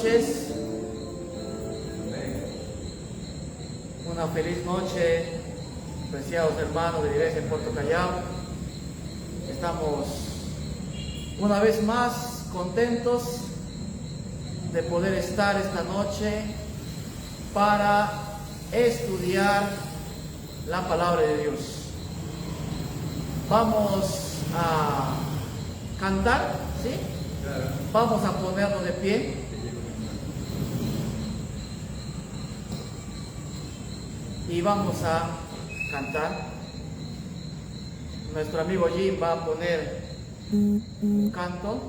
noches. Una feliz noche, apreciados hermanos de la Iglesia en Puerto Callao. Estamos una vez más contentos de poder estar esta noche para estudiar la palabra de Dios. Vamos a cantar, ¿sí? Vamos a ponernos de pie. Y vamos a cantar. Nuestro amigo Jim va a poner un canto.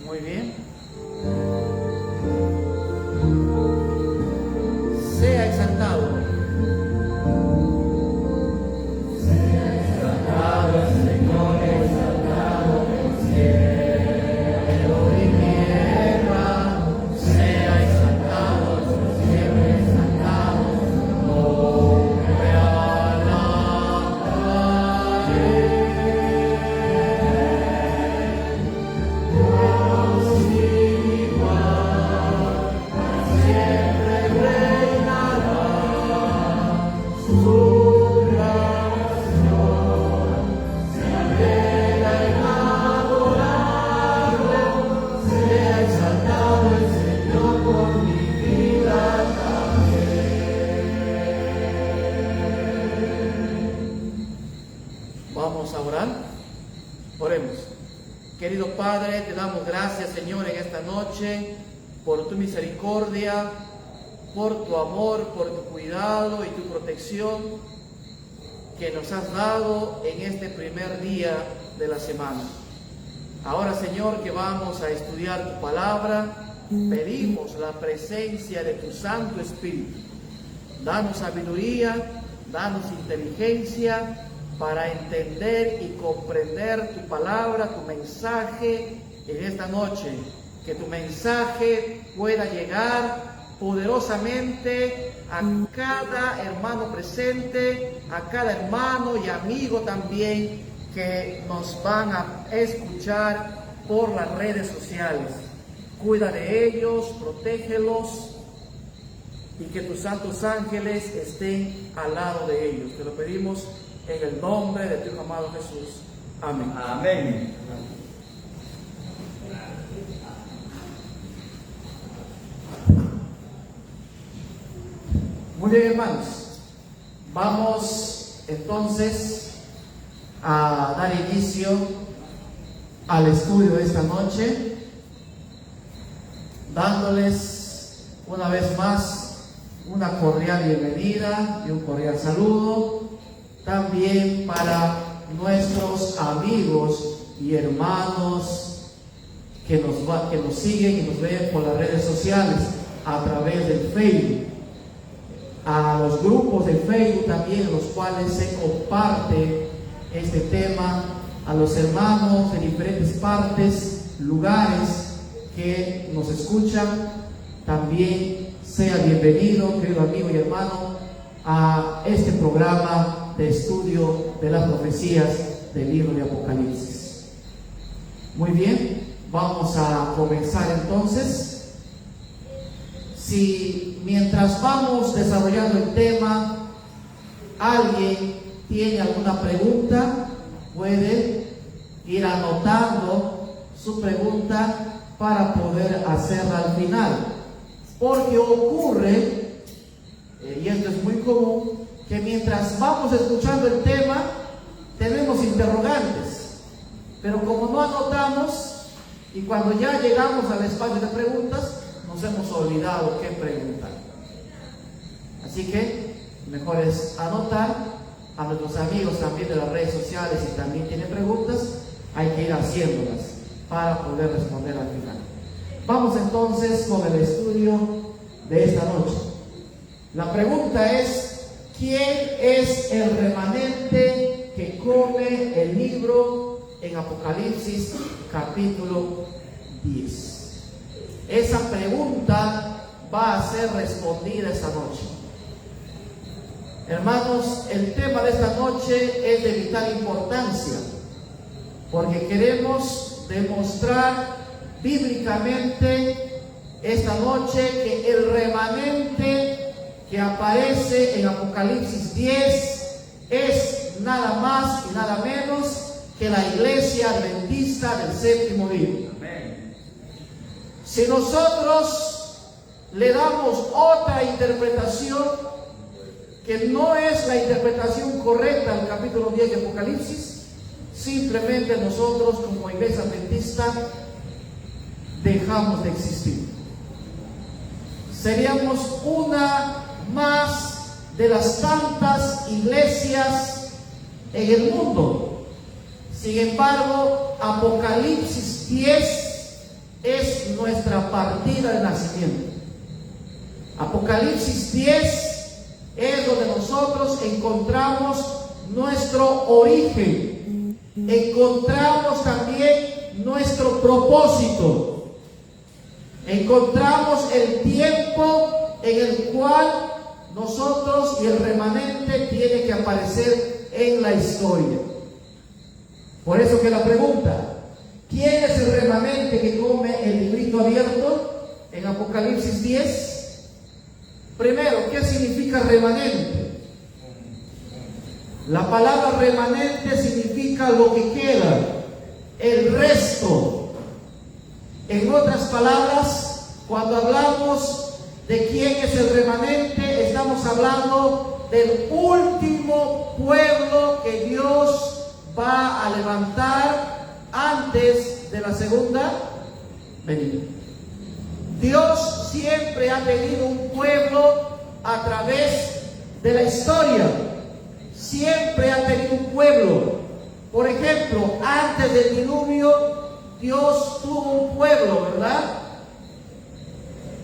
Muy bien. Sea exaltado. Sea exaltado el Señor, exaltado en el cielo y tierra. Sea exaltado, siempre exaltado. Nombre Vamos a orar. Oremos. Querido Padre, te damos gracias, Señor, en esta noche por tu misericordia, por tu amor, por tu cuidado y tu protección que nos has dado en este primer día de la semana. Ahora, Señor, que vamos a estudiar tu palabra, pedimos la presencia de tu Santo Espíritu. Danos sabiduría, danos inteligencia para entender y comprender tu palabra, tu mensaje en esta noche. Que tu mensaje pueda llegar poderosamente a cada hermano presente, a cada hermano y amigo también que nos van a escuchar por las redes sociales. Cuida de ellos, protégelos y que tus santos ángeles estén al lado de ellos. Te lo pedimos en el nombre de tu amado Jesús. Amén. Amén. Muy bien, hermanos. Vamos entonces a dar inicio al estudio de esta noche, dándoles una vez más una cordial bienvenida y un cordial saludo. También para nuestros amigos y hermanos que nos siguen y nos ven por las redes sociales a través del Facebook, a los grupos de Facebook también en los cuales se comparte este tema, a los hermanos de diferentes partes, lugares que nos escuchan, también sea bienvenido, querido amigo y hermano, a este programa de estudio de las profecías del libro de Apocalipsis. Muy bien, vamos a comenzar entonces. Si mientras vamos desarrollando el tema, alguien tiene alguna pregunta, puede ir anotando su pregunta para poder hacerla al final. Porque ocurre, y esto es muy común, que mientras vamos escuchando el tema, tenemos interrogantes, pero como no anotamos, y cuando ya llegamos al espacio de preguntas, nos hemos olvidado qué preguntar. Así que mejor es anotar. A nuestros amigos también de las redes sociales, si también tienen preguntas, hay que ir haciéndolas para poder responder al final. Vamos entonces con el estudio de esta noche. La pregunta es: ¿quién es el remanente que come el libro en Apocalipsis capítulo 10? Esa pregunta va a ser respondida esta noche. Hermanos, el tema de esta noche es de vital importancia, porque queremos demostrar bíblicamente esta noche que el remanente que aparece en Apocalipsis 10 es nada más y nada menos que la iglesia adventista del séptimo día. Amén. Si nosotros le damos otra interpretación que no es la interpretación correcta del capítulo 10 de Apocalipsis, simplemente nosotros como iglesia adventista dejamos de existir. Seríamos una más de las tantas iglesias en el mundo. Sin embargo, Apocalipsis 10 es nuestra partida de nacimiento. Apocalipsis 10 es donde nosotros encontramos nuestro origen, encontramos también nuestro propósito, encontramos el tiempo en el cual nosotros y el remanente tiene que aparecer en la historia. Por eso que la pregunta, ¿quién es el remanente que come el librito abierto en Apocalipsis 10? Primero, ¿qué significa remanente? La palabra remanente significa lo que queda, el resto. En otras palabras, cuando hablamos de quién es el remanente, estamos hablando del último pueblo que Dios va a levantar antes de la segunda venida. Dios siempre ha tenido un pueblo a través de la historia. Siempre ha tenido un pueblo. Por ejemplo, antes del diluvio, Dios tuvo un pueblo, ¿verdad?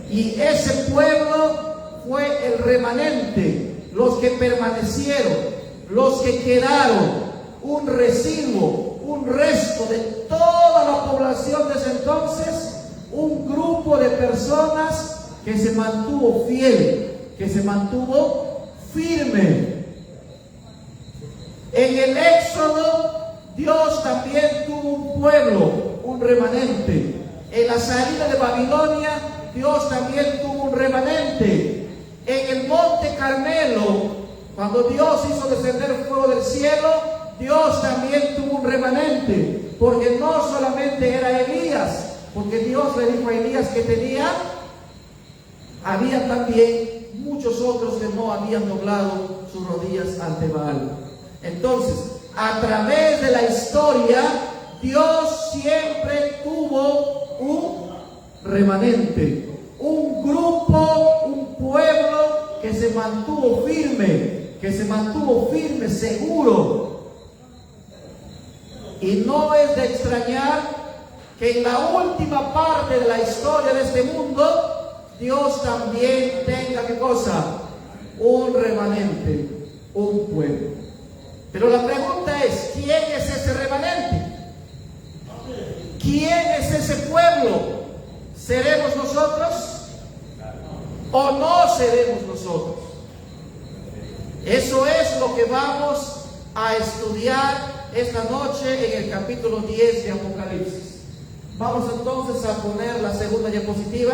Y ese pueblo fue el remanente, los que permanecieron, los que quedaron, un residuo, un resto de toda la población de ese entonces. Un grupo de personas que se mantuvo fiel, que se mantuvo firme. En el Éxodo, Dios también tuvo un pueblo, un remanente. En la salida de Babilonia, Dios también tuvo un remanente. En el monte Carmelo, cuando Dios hizo descender fuego del cielo, Dios también tuvo un remanente. Porque no solamente era Elías, porque Dios le dijo a Elías que había también muchos otros que no habían doblado sus rodillas ante Baal. Entonces, a través de la historia, Dios siempre tuvo un remanente, un grupo, un pueblo que se mantuvo firme, seguro. Y no es de extrañar que en la última parte de la historia de este mundo, Dios también tenga, ¿qué cosa? Un remanente, un pueblo. Pero la pregunta es, ¿quién es ese remanente? ¿Quién es ese pueblo? ¿Seremos nosotros? ¿O no seremos nosotros? Eso es lo que vamos a estudiar esta noche en el capítulo 10 de Apocalipsis. Vamos entonces a poner la segunda diapositiva.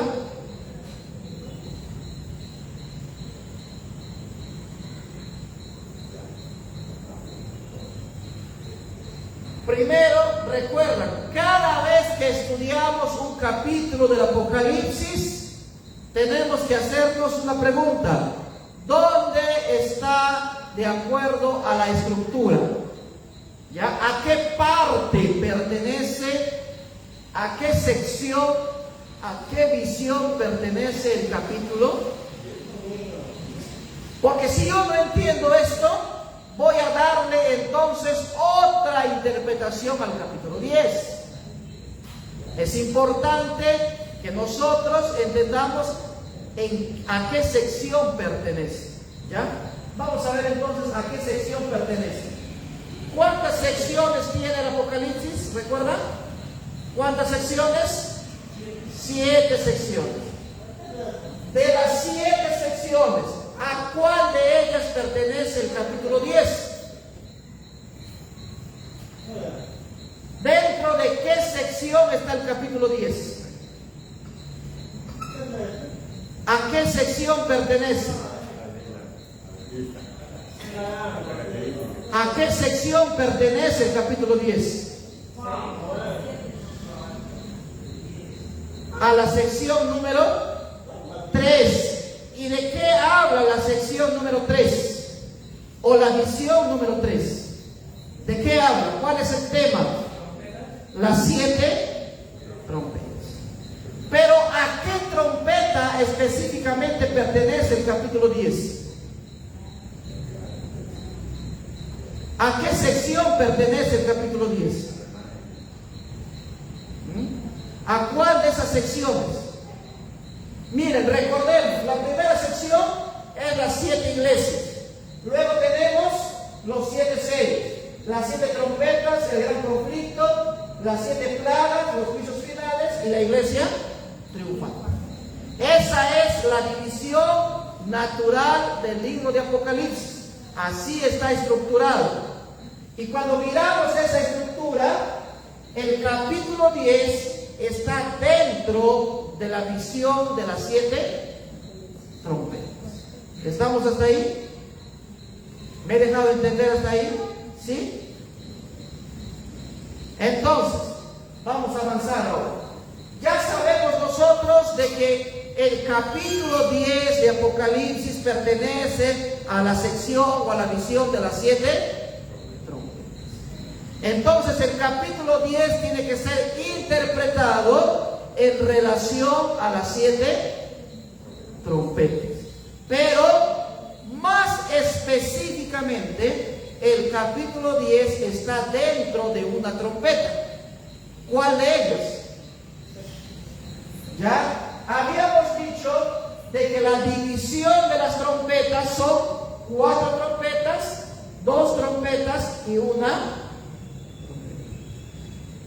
Primero, recuerdan, cada vez que estudiamos un capítulo del Apocalipsis, tenemos que hacernos una pregunta. ¿Dónde está de acuerdo a la estructura? ¿Ya? ¿A qué parte pertenece? ¿A qué sección, a qué visión pertenece el capítulo? Porque si yo no entiendo esto, voy a darle entonces otra interpretación al capítulo 10. Es importante que nosotros entendamos a qué sección pertenece. ¿Ya? Vamos a ver a qué sección pertenece. ¿Cuántas secciones tiene el Apocalipsis? ¿Recuerdan? ¿Cuántas secciones? 7 secciones. De las 7 secciones, ¿a cuál de ellas pertenece el capítulo 10? ¿Dentro de qué sección está el capítulo 10? ¿A qué sección pertenece? ¿A qué sección pertenece el capítulo 10? A la sección número 3. ¿Y de qué habla la sección número 3? O la visión número 3. ¿De qué habla? ¿Cuál es el tema? Las 7 trompetas. Pero ¿a qué trompeta específicamente pertenece el capítulo 10? ¿A qué sección pertenece el capítulo 10? ¿A cuál de esas secciones? Miren, recordemos, la primera sección es las 7 iglesias. Luego tenemos los 7 sellos, las 7 trompetas, el gran conflicto, las 7 plagas, los juicios finales y la iglesia triunfante. Esa es la división natural del libro de Apocalipsis. Así está estructurado. Y cuando miramos esa estructura, el capítulo 10 está dentro de la visión de las 7 trompetas. ¿Estamos hasta ahí? ¿Me he dejado entender hasta ahí? ¿Sí? Entonces, vamos a avanzar ahora. Ya sabemos nosotros de que el capítulo 10 de Apocalipsis pertenece a la sección o a la visión de las 7 trompetas. Entonces el capítulo 10 tiene que ser interpretado en relación a las 7 trompetas. Pero más específicamente, el capítulo 10 está dentro de una trompeta. ¿Cuál de ellas? Ya habíamos dicho de que la división de las trompetas son 4 trompetas, 2 trompetas y una.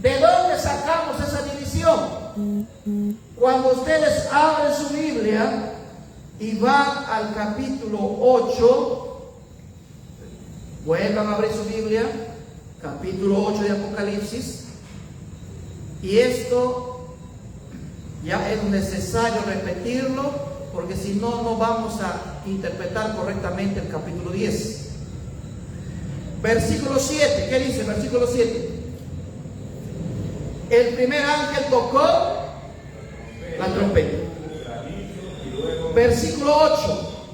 ¿De dónde sacamos esa división? Cuando ustedes abren su Biblia y van al capítulo 8, vuelvan a abrir su Biblia, capítulo 8 de Apocalipsis, y esto ya es necesario repetirlo, porque si no, no vamos a interpretar correctamente el capítulo 10. Versículo 7, ¿qué dice? Versículo 7. El primer ángel tocó la trompeta. Versículo 8.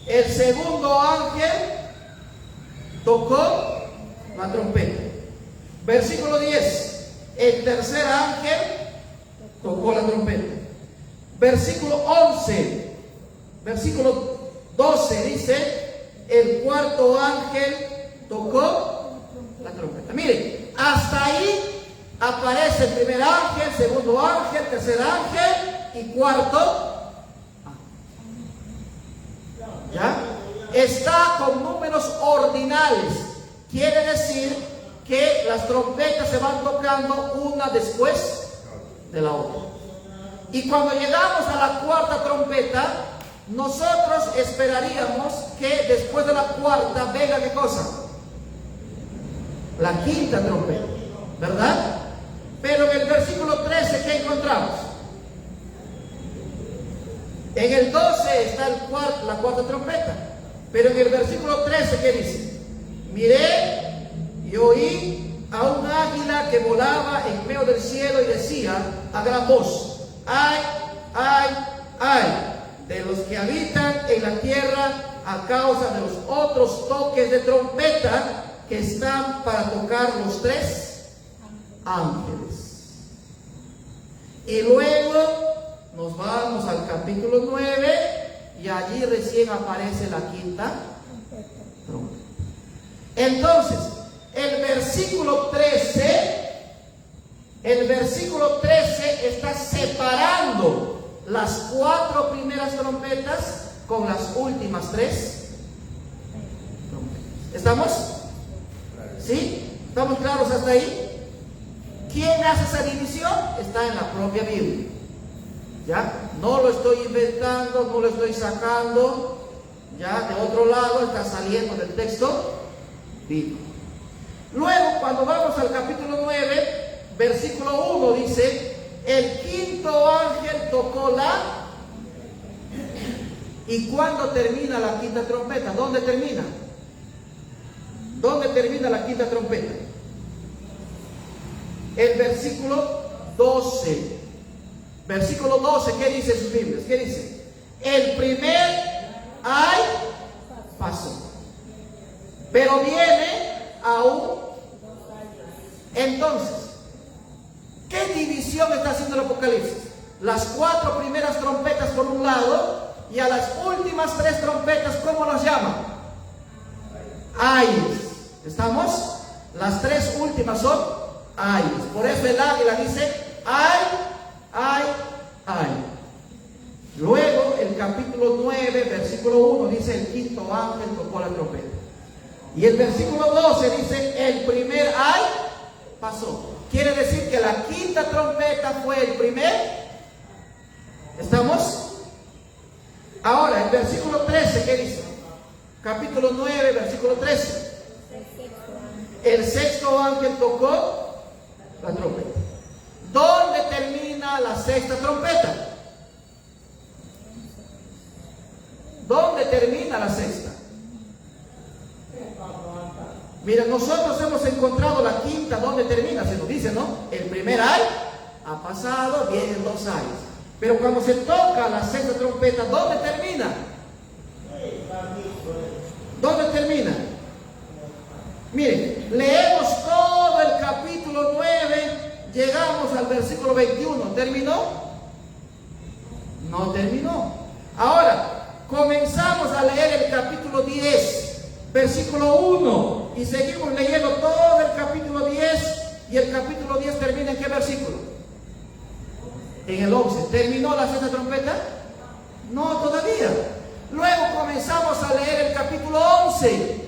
El segundo ángel tocó la trompeta. Versículo 10. El tercer ángel tocó la trompeta. Versículo 11. Versículo 12 dice: el cuarto ángel tocó la trompeta. Miren, hasta ahí aparece el primer ángel, segundo ángel, tercer ángel y cuarto. ¿Ya? Está con números ordinales. Quiere decir que las trompetas se van tocando una después de la otra. Y cuando llegamos a la cuarta trompeta, nosotros esperaríamos que después de la cuarta venga, ¿qué cosa? La quinta trompeta, ¿verdad? Pero en el versículo 13, ¿qué encontramos? En el 12 está la cuarta trompeta. Pero en el versículo 13, ¿qué dice? Miré y oí a un águila que volaba en medio del cielo y decía a gran voz: ¡ay, ay, ay! De los que habitan en la tierra a causa de los otros toques de trompeta que están para tocar los 3 ángeles. Y luego nos vamos al capítulo 9 y allí recién aparece la quinta trompeta. Entonces, el versículo 13 está separando las 4 primeras trompetas con las últimas 3 trompetas. ¿Estamos? ¿Sí? ¿Estamos claros hasta ahí? ¿Quién hace esa división? Está en la propia Biblia. ¿Ya? No lo estoy inventando, no lo estoy sacando. Ya de otro lado está saliendo del texto bíblico. Luego, cuando vamos al capítulo 9, versículo 1, dice: el quinto ángel tocó la... ¿Y cuándo termina la quinta trompeta? ¿Dónde termina? ¿Dónde termina la quinta trompeta? El versículo 12. Versículo 12, ¿qué dice sus Biblias? ¿Qué dice? El primer ay pasó, pero viene aún. Entonces, ¿qué división está haciendo el Apocalipsis? Las 4 primeras trompetas por un lado, y a las últimas 3 trompetas, ¿cómo las llama? Ayes. ¿Estamos? Las 3 últimas son ayes. Por eso el águila dice ay, ay, ay. Luego el capítulo 9, versículo 1 dice: el quinto ángel tocó la trompeta. Y el versículo 12 dice: el primer ay pasó. Quiere decir que la quinta trompeta fue el primer. ¿Estamos? Ahora, el versículo 13, ¿qué dice? Capítulo 9, versículo 13. El sexto ángel tocó la trompeta. ¿Dónde termina la sexta trompeta? ¿Dónde termina la sexta? Mira, nosotros hemos encontrado la quinta. ¿Dónde termina? Se nos dice, ¿no? El primer ay ha pasado, vienen 2 ayes. Pero cuando se toca la sexta trompeta, ¿dónde termina? ¿Dónde termina? Miren, leemos todo el capítulo 9, llegamos al versículo 21. ¿Terminó? No terminó. Ahora, comenzamos a leer el capítulo 10, versículo 1, y seguimos leyendo todo el capítulo 10, y el capítulo 10 termina ¿en qué versículo? En el 11. ¿Terminó la sexta trompeta? No, todavía. Luego comenzamos a leer el capítulo 11.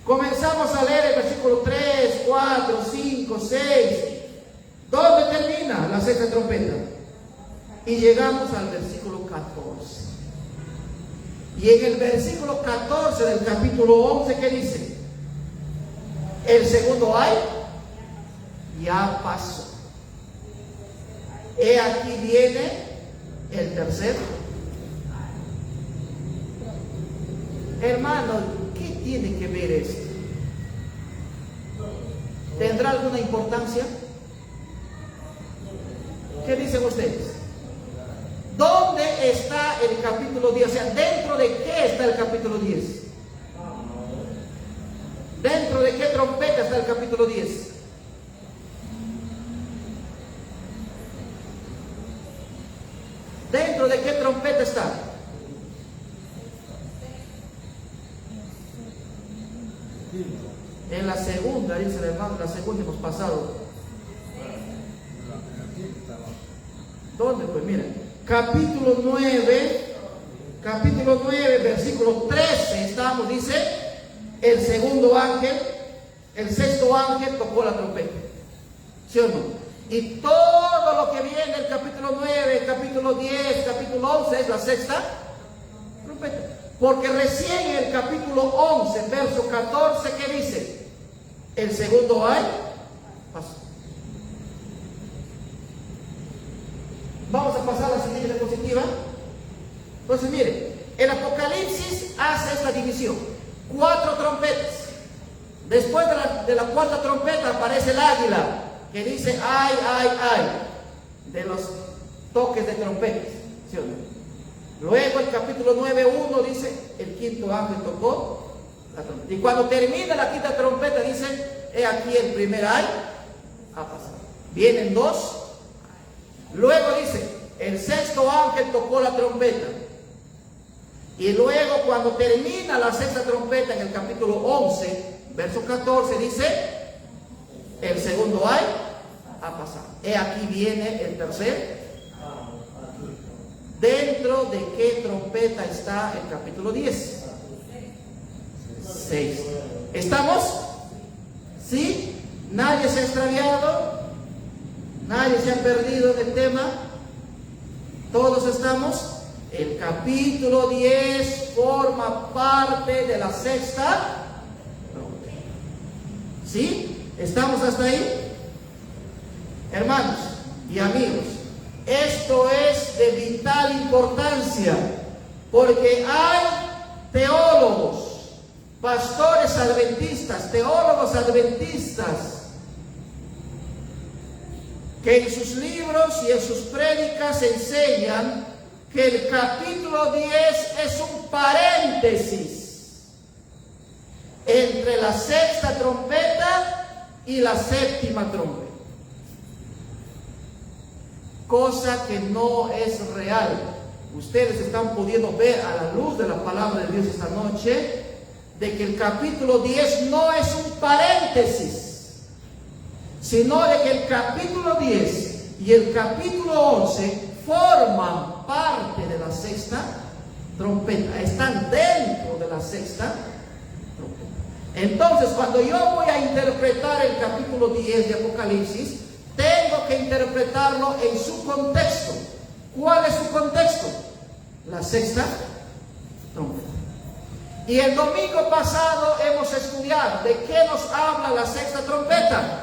Comenzamos a leer el versículo 3, 4, 5, 6. ¿Dónde termina la sexta trompeta? Y llegamos al versículo 14. Y en el versículo 14 del capítulo 11, ¿qué dice? El segundo ay ya pasó. He aquí viene el tercero. Hermano, ¿qué tiene que ver esto? ¿Tendrá alguna importancia? ¿Qué dicen ustedes? ¿Dónde está el capítulo 10? O sea, ¿dentro de qué está el capítulo 10? ¿Dentro de qué trompeta está el capítulo 10? ¿Dentro de qué trompeta está? En la segunda, dice el hermano, la segunda hemos pasado. ¿Dónde? Pues miren, capítulo 9, versículo 13 estamos, dice: el segundo ángel, el sexto ángel tocó la trompeta. ¿Sí o no? Y todo lo que viene el capítulo 9, el capítulo 10, capítulo 11 es la sexta trompeta. Porque recién en el capítulo 11, verso 14, ¿qué dice? El segundo ay pasó. Vamos a pasar a la siguiente diapositiva. Entonces, mire, el Apocalipsis hace esta división: 4 trompetas. Después de la cuarta trompeta aparece el águila, que dice ay, ay, ay, de los toques de trompetas. ¿Sí o no? Luego el capítulo 9:1 dice: el quinto ángel tocó la trompeta. Y cuando termina la quinta trompeta dice: he aquí el primer ay ha pasado. Vienen 2. Luego dice: el sexto ángel tocó la trompeta. Y luego cuando termina la sexta trompeta en el capítulo 11, verso 14, dice: el segundo ay ha pasado. He aquí viene el tercer. ¿Dentro de qué trompeta está el capítulo 10? sexta. ¿Estamos? ¿Sí? ¿Nadie se ha extraviado? ¿Nadie se ha perdido en el tema? ¿Todos estamos? El capítulo 10 forma parte de la sexta. ¿Sí? ¿Estamos hasta ahí? Hermanos y amigos, esto es de vital importancia, porque hay teólogos, pastores adventistas, teólogos adventistas, que en sus libros y en sus prédicas enseñan que el capítulo 10 es un paréntesis entre la sexta trompeta y la séptima trompeta. Cosa que no es real. Ustedes están pudiendo ver a la luz de la palabra de Dios esta noche, de que el capítulo 10 no es un paréntesis, sino de que el capítulo 10 y el capítulo 11 forman parte de la sexta trompeta, están dentro de la sexta trompeta. Entonces, cuando yo voy a interpretar el capítulo 10 de Apocalipsis, tengo que interpretarlo en su contexto. ¿Cuál es su contexto? La sexta trompeta. Y el domingo pasado hemos estudiado de qué nos habla la sexta trompeta.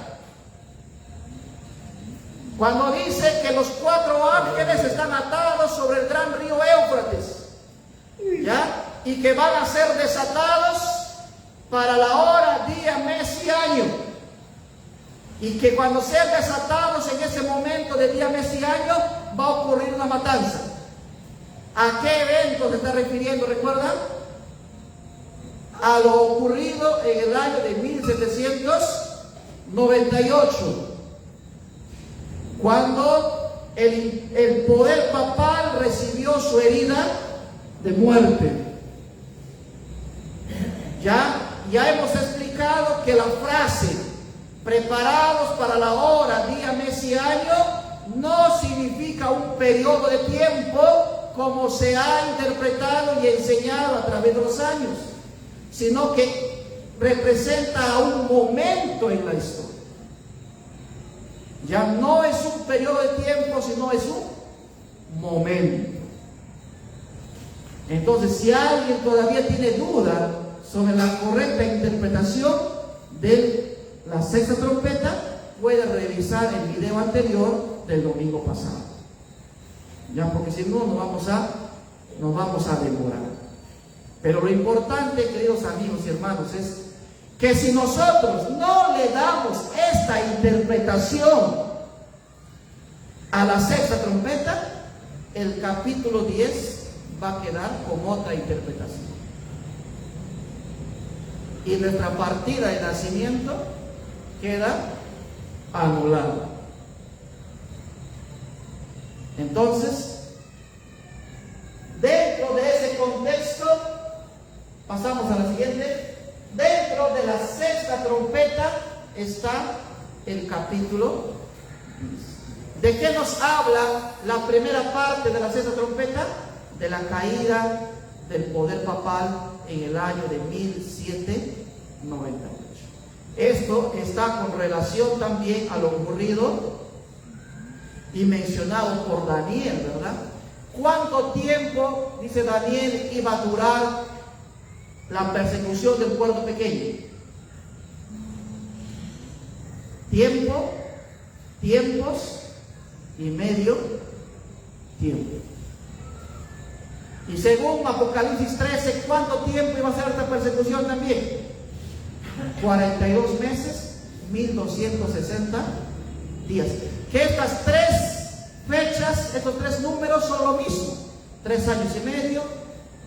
Cuando dice que los 4 ángeles están atados sobre el gran río Éufrates, ¿ya? Y que van a ser desatados para la hora, día, mes y año. Y que cuando sean desatados en ese momento de día, mes y año, va a ocurrir una matanza. ¿A qué evento se está refiriendo? ¿Recuerdan? A lo ocurrido en el año de 1798. Cuando el poder papal recibió su herida de muerte. Ya hemos explicado que la frase preparados para la hora, día, mes y año no significa un periodo de tiempo como se ha interpretado y enseñado a través de los años, sino que representa un momento en la historia. Ya no es un periodo de tiempo, sino es un momento. Entonces, si alguien todavía tiene duda sobre la correcta interpretación de la sexta trompeta, puede revisar el video anterior del domingo pasado. Ya, porque si no, nos vamos a demorar. Pero lo importante, queridos amigos y hermanos, es que si nosotros no le damos esta interpretación a la sexta trompeta, el capítulo 10 va a quedar con otra interpretación. Y nuestra partida de nacimiento queda anulada. Entonces, dentro de ese contexto, pasamos a la siguiente. Dentro de la sexta trompeta está el capítulo 10. ¿De qué nos habla la primera parte de la sexta trompeta? De la caída del poder papal en el año de 1798. Esto está con relación también a lo ocurrido y mencionado por Daniel, ¿verdad? ¿Cuánto tiempo, dice Daniel, iba a durar la persecución del pueblo pequeño? Tiempos y medio tiempo. Y según Apocalipsis 13, ¿cuánto tiempo iba a ser esta persecución también? 42 meses, 1260 días. Que estas 3 fechas, estos 3 números son lo mismo. 3 años y medio,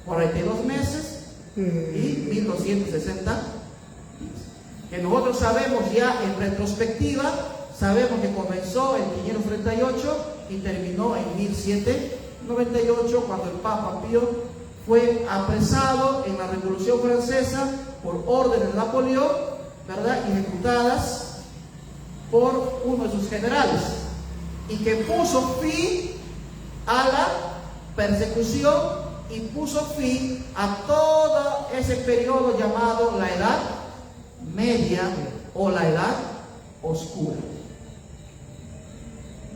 42 meses y 1260 días. Que nosotros sabemos ya en retrospectiva, sabemos que comenzó en 538 y terminó en 1798, cuando el Papa Pío fue apresado en la Revolución Francesa por órdenes de Napoleón, ¿verdad? Ejecutadas por uno de sus generales, y que puso fin a la persecución y puso fin a todo ese periodo llamado la Edad Media o la Edad Oscura.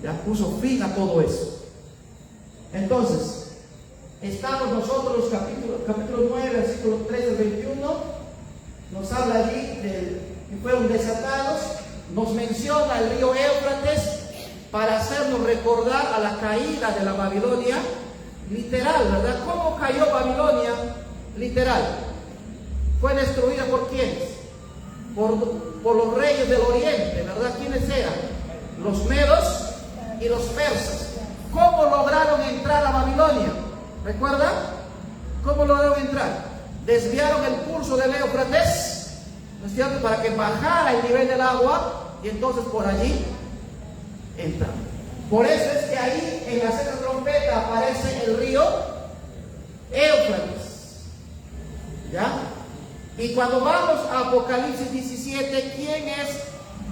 Ya puso fin a todo eso. Entonces, estamos nosotros, capítulo 9, versículo 13 al 21, nos habla allí de que fueron desatados, nos menciona el río Éufrates para hacernos recordar a la caída de la Babilonia literal, ¿verdad? ¿Cómo cayó Babilonia literal? Fue destruida por quiénes? Por los reyes del oriente, ¿verdad? ¿Quiénes eran? Los medos y los persas. ¿Cómo lograron entrar a Babilonia? ¿Recuerdan? ¿Cómo lograron entrar? Desviaron el curso del Éufrates, ¿no es cierto?, para que bajara el nivel del agua, y entonces por allí entraron. Por eso es que ahí en la sexta trompeta aparece el río Éufrates. ¿Ya? Y cuando vamos a Apocalipsis 17, ¿quién es?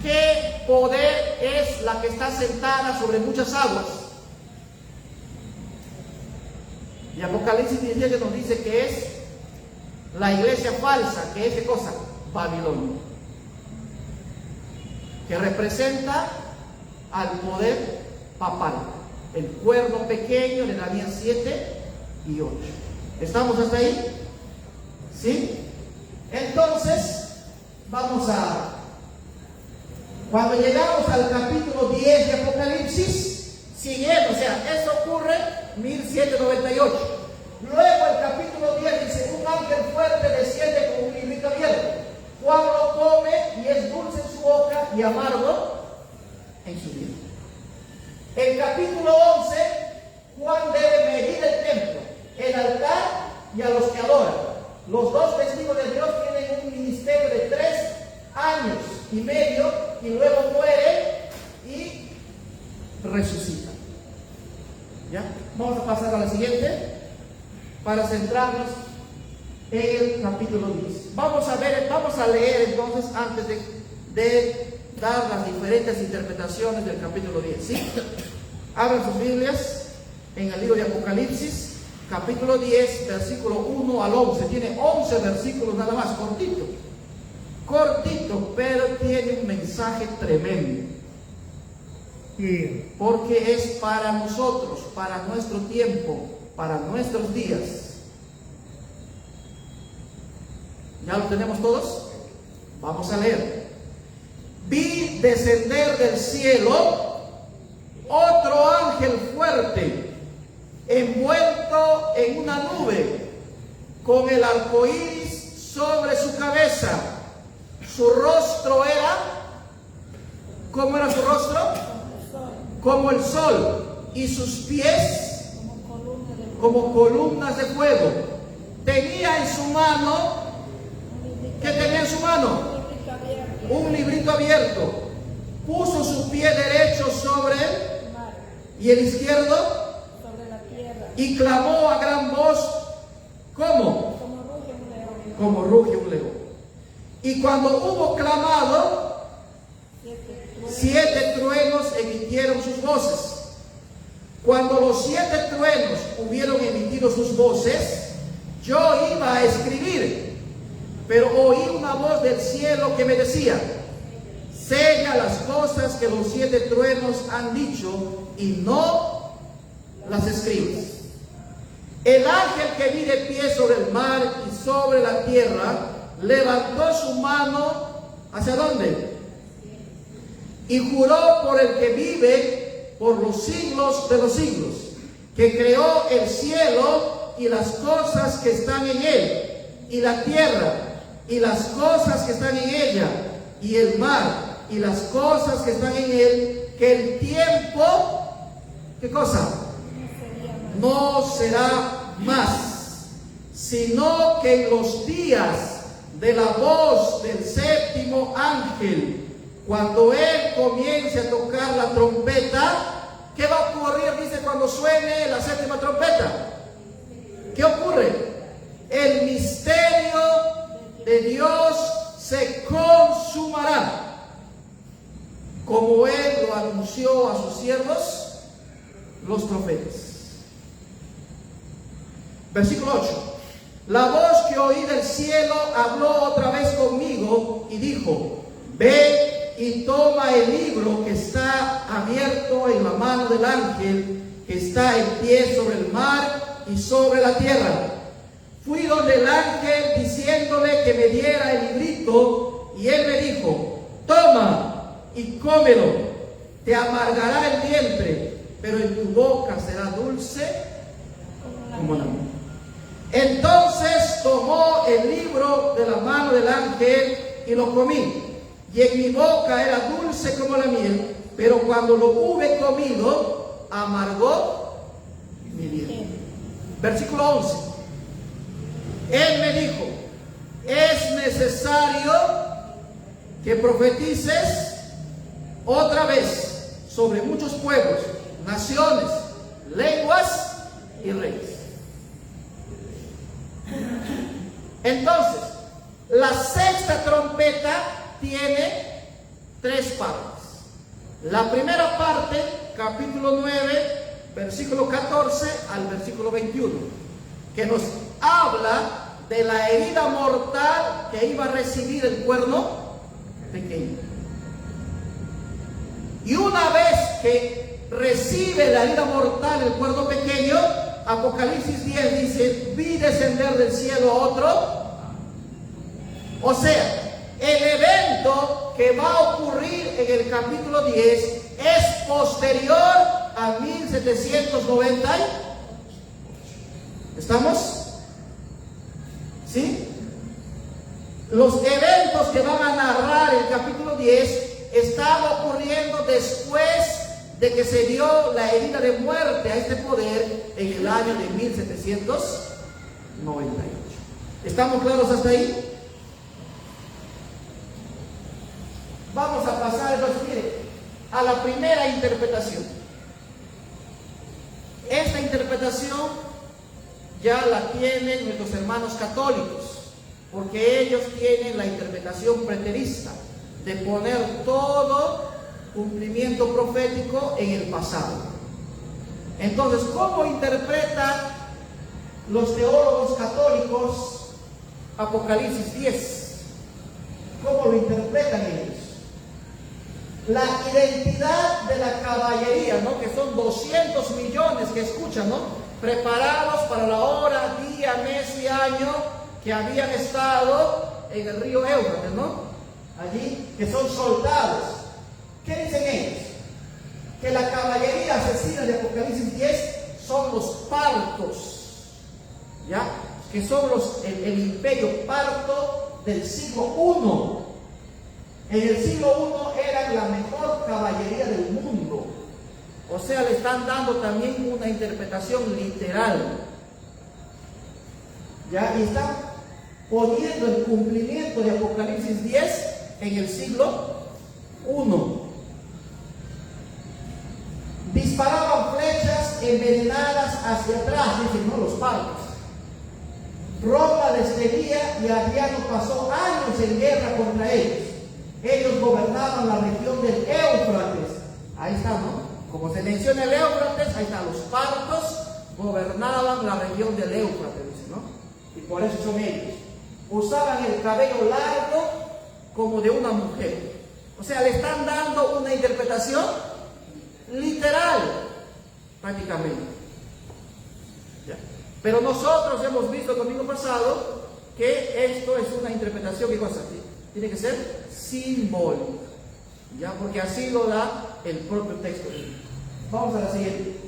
¿Qué poder es la que está sentada sobre muchas aguas? Y Apocalipsis 17 nos dice que es la iglesia falsa, que es ¿qué cosa? Babilonia. Que representa al poder papal, el cuerno pequeño de Daniel 7 y 8. ¿Estamos hasta ahí? ¿Sí? Entonces, cuando llegamos al capítulo 10 de Apocalipsis, siguiendo, o sea, eso ocurre 1798. Luego el capítulo 10 dice, un ángel fuerte desciende con un librito abierto. Juan lo come y es dulce en su boca y amargo en su vida. El capítulo 11, Juan debe medir el templo, el altar y a los que adoran. Los dos testigos de Dios tienen un ministerio de 3 años y medio y luego mueren y resucitan. ¿Ya? Vamos a pasar a la siguiente para centrarnos en el capítulo 10. Vamos a leer entonces antes de dar las diferentes interpretaciones del capítulo 10. ¿Sí? Abran sus Biblias en el libro de Apocalipsis, capítulo 10, versículo 1 al 11. Tiene 11 versículos nada más, cortito, pero tiene un mensaje tremendo. Porque es para nosotros, para nuestro tiempo, para nuestros días. ¿Ya lo tenemos todos? Vamos a leer. Vi descender del cielo otro ángel fuerte, envuelto en una nube, con el arco iris sobre su cabeza. Su rostro era, ¿cómo era su rostro? Como el sol, y sus pies como columnas de fuego. Tenía en su mano, ¿qué tenía en su mano? Un librito abierto. Puso su pie derecho sobre él y el izquierdo sobre la tierra. Y clamó a gran voz, ¿cómo? Como ruge un león. Como ruge un león. Y cuando hubo clamado, 7 truenos emitieron sus voces. Cuando los 7 truenos hubieron emitido sus voces, yo iba a escribir, pero oí una voz del cielo que me decía, sella las cosas que los 7 truenos han dicho y no las escribas. El ángel que vi de pie sobre el mar y sobre la tierra levantó su mano, ¿hacia dónde? Y juró por el que vive por los siglos de los siglos, que creó el cielo y las cosas que están en él, y la tierra y las cosas que están en ella, y el mar y las cosas que están en él, que el tiempo, ¿qué cosa? No será más, sino que en los días de la voz del 7º ángel, cuando él comience a tocar la trompeta, ¿qué va a ocurrir? Dice, cuando suene la 7ª trompeta, ¿qué ocurre? El misterio de Dios se consumará, como él lo anunció a sus siervos, los profetas. Versículo 8. La voz que oí del cielo habló otra vez conmigo y dijo: ve y toma el libro que está abierto en la mano del ángel que está en pie sobre el mar y sobre la tierra. Fui donde el ángel diciéndole que me diera el librito, y él me dijo: toma y cómelo, te amargará el vientre, pero en tu boca será dulce como la miel. Entonces tomó el libro de la mano del ángel y lo comí, y en mi boca era dulce como la miel, pero cuando lo hube comido, amargó mi vientre. Versículo 11. Él me dijo: es necesario que profetices otra vez sobre muchos pueblos, naciones, lenguas y reyes. Entonces, la sexta trompeta tiene 3 partes. La primera parte, capítulo 9, versículo 14 al versículo 21, que nos habla de la herida mortal que iba a recibir el cuerno pequeño. Y una vez que recibe la herida mortal el cuerno pequeño, Apocalipsis 10 dice: vi descender del cielo a otro. O sea, el evento que va a ocurrir en el capítulo 10 es posterior a 1790. ¿Estamos? ¿Sí? Los eventos que van a narrar el capítulo 10 están ocurriendo después de que se dio la herida de muerte a este poder en el año de 1798. ¿Estamos claros hasta ahí? Vamos a pasar entonces, mire, a la primera interpretación. Esta interpretación ya la tienen nuestros hermanos católicos, porque ellos tienen la interpretación preterista de poner todo cumplimiento profético en el pasado. Entonces, ¿cómo interpretan los teólogos católicos Apocalipsis 10? ¿Cómo lo interpretan ellos? La identidad de la caballería, ¿no? Que son 200 millones que escuchan, ¿no? Preparados para la hora, día, mes y año que habían estado en el río Éufrates, ¿no? Allí, que son soldados. ¿Qué dicen ellos? Que la caballería asesina de Apocalipsis 10 son los partos, ¿ya? Que son el imperio parto del siglo I. En el siglo I eran la mejor caballería del mundo. O sea, le están dando también una interpretación literal, ¿ya? Y están poniendo el cumplimiento de Apocalipsis 10 en el siglo I. Disparaban flechas envenenadas hacia atrás, dicen, ¿no? Los partos. Roma les tenía y Adriano pasó años en guerra contra ellos. Ellos gobernaban la región del Éufrates. Ahí está, ¿no? Como se menciona el Éufrates, ahí están los partos, gobernaban la región del Éufrates, dice, ¿no? Y por eso son ellos. Usaban el cabello largo como de una mujer. O sea, le están dando una interpretación literal, prácticamente. ¿Ya? Pero nosotros hemos visto el domingo pasado que esto es una interpretación, ¿qué cosa? Tiene que ser simbólica, ¿ya? Porque así lo da el propio texto. Vamos a la siguiente.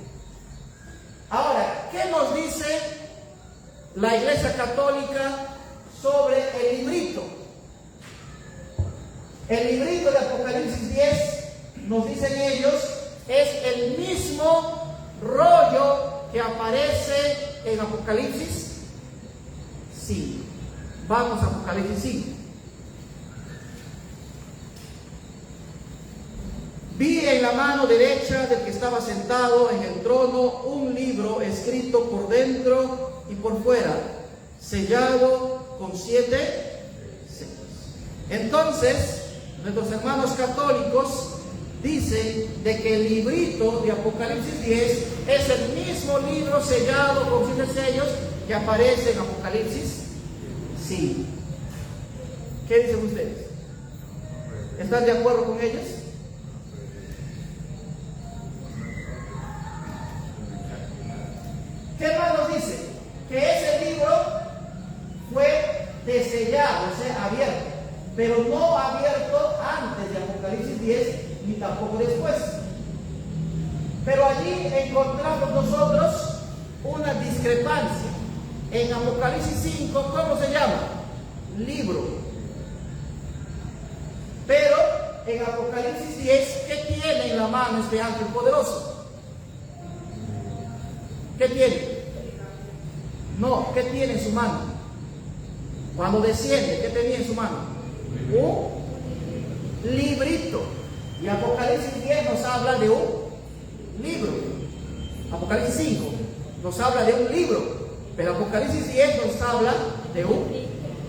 Ahora, ¿qué nos dice la Iglesia Católica sobre el librito? El librito de Apocalipsis 10, nos dicen ellos, es el mismo rollo que aparece en Apocalipsis 5. Vamos a Apocalipsis 5. Vi en la mano derecha del que estaba sentado en el trono un libro escrito por dentro y por fuera, sellado con 7 sellos. Entonces, nuestros hermanos católicos dicen de que el librito de Apocalipsis 10 es el mismo libro sellado con 7 sellos que aparece en Apocalipsis? Sí. ¿Qué dicen ustedes? ¿Están de acuerdo con ellas? ¿Qué más nos dice? Que ese libro fue desellado, o sea, abierto, pero no abierto antes de Apocalipsis 10 ni tampoco después. Pero allí encontramos nosotros una discrepancia. En Apocalipsis 5, ¿cómo se llama? Libro. Pero en Apocalipsis 10, ¿qué tiene en la mano este ángel poderoso? ¿Qué tiene? No, ¿qué tiene en su mano? Cuando desciende, ¿qué tenía en su mano? Un librito. Y Apocalipsis 10 nos habla de un libro. Apocalipsis 5 nos habla de un libro. Pero Apocalipsis 10 nos habla de un.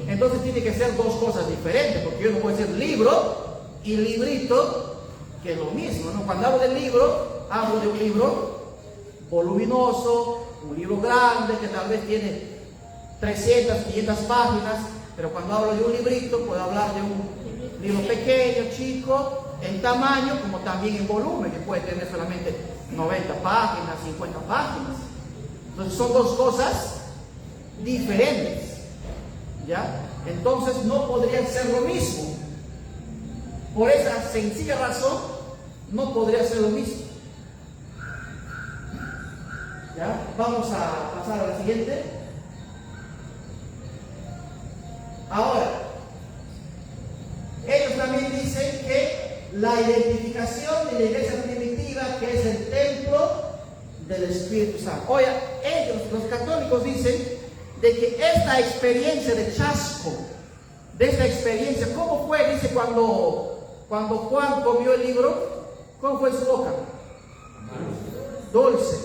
Entonces tiene que ser dos cosas diferentes, porque yo no puedo decir libro y librito, que es lo mismo, ¿no? Cuando hablo de libro, hablo de un libro voluminoso, un libro grande que tal vez tiene 300, 500 páginas, pero cuando hablo de un librito, puedo hablar de un libro pequeño, chico, en tamaño, como también en volumen, que puede tener solamente 90 páginas, 50 páginas. Entonces son dos cosas diferentes, ¿ya? Entonces no podrían ser lo mismo. Por esa sencilla razón, no podría ser lo mismo. ¿Ya? Vamos a pasar a la siguiente. Ahora, ellos también dicen que la identificación de la iglesia primitiva, que es el templo del Espíritu Santo. Oye, ellos, los católicos, dicen de que esta experiencia de chasco, de esta experiencia, ¿cómo fue? Dice cuando Juan comió el libro, ¿cómo fue su boca? Dulce.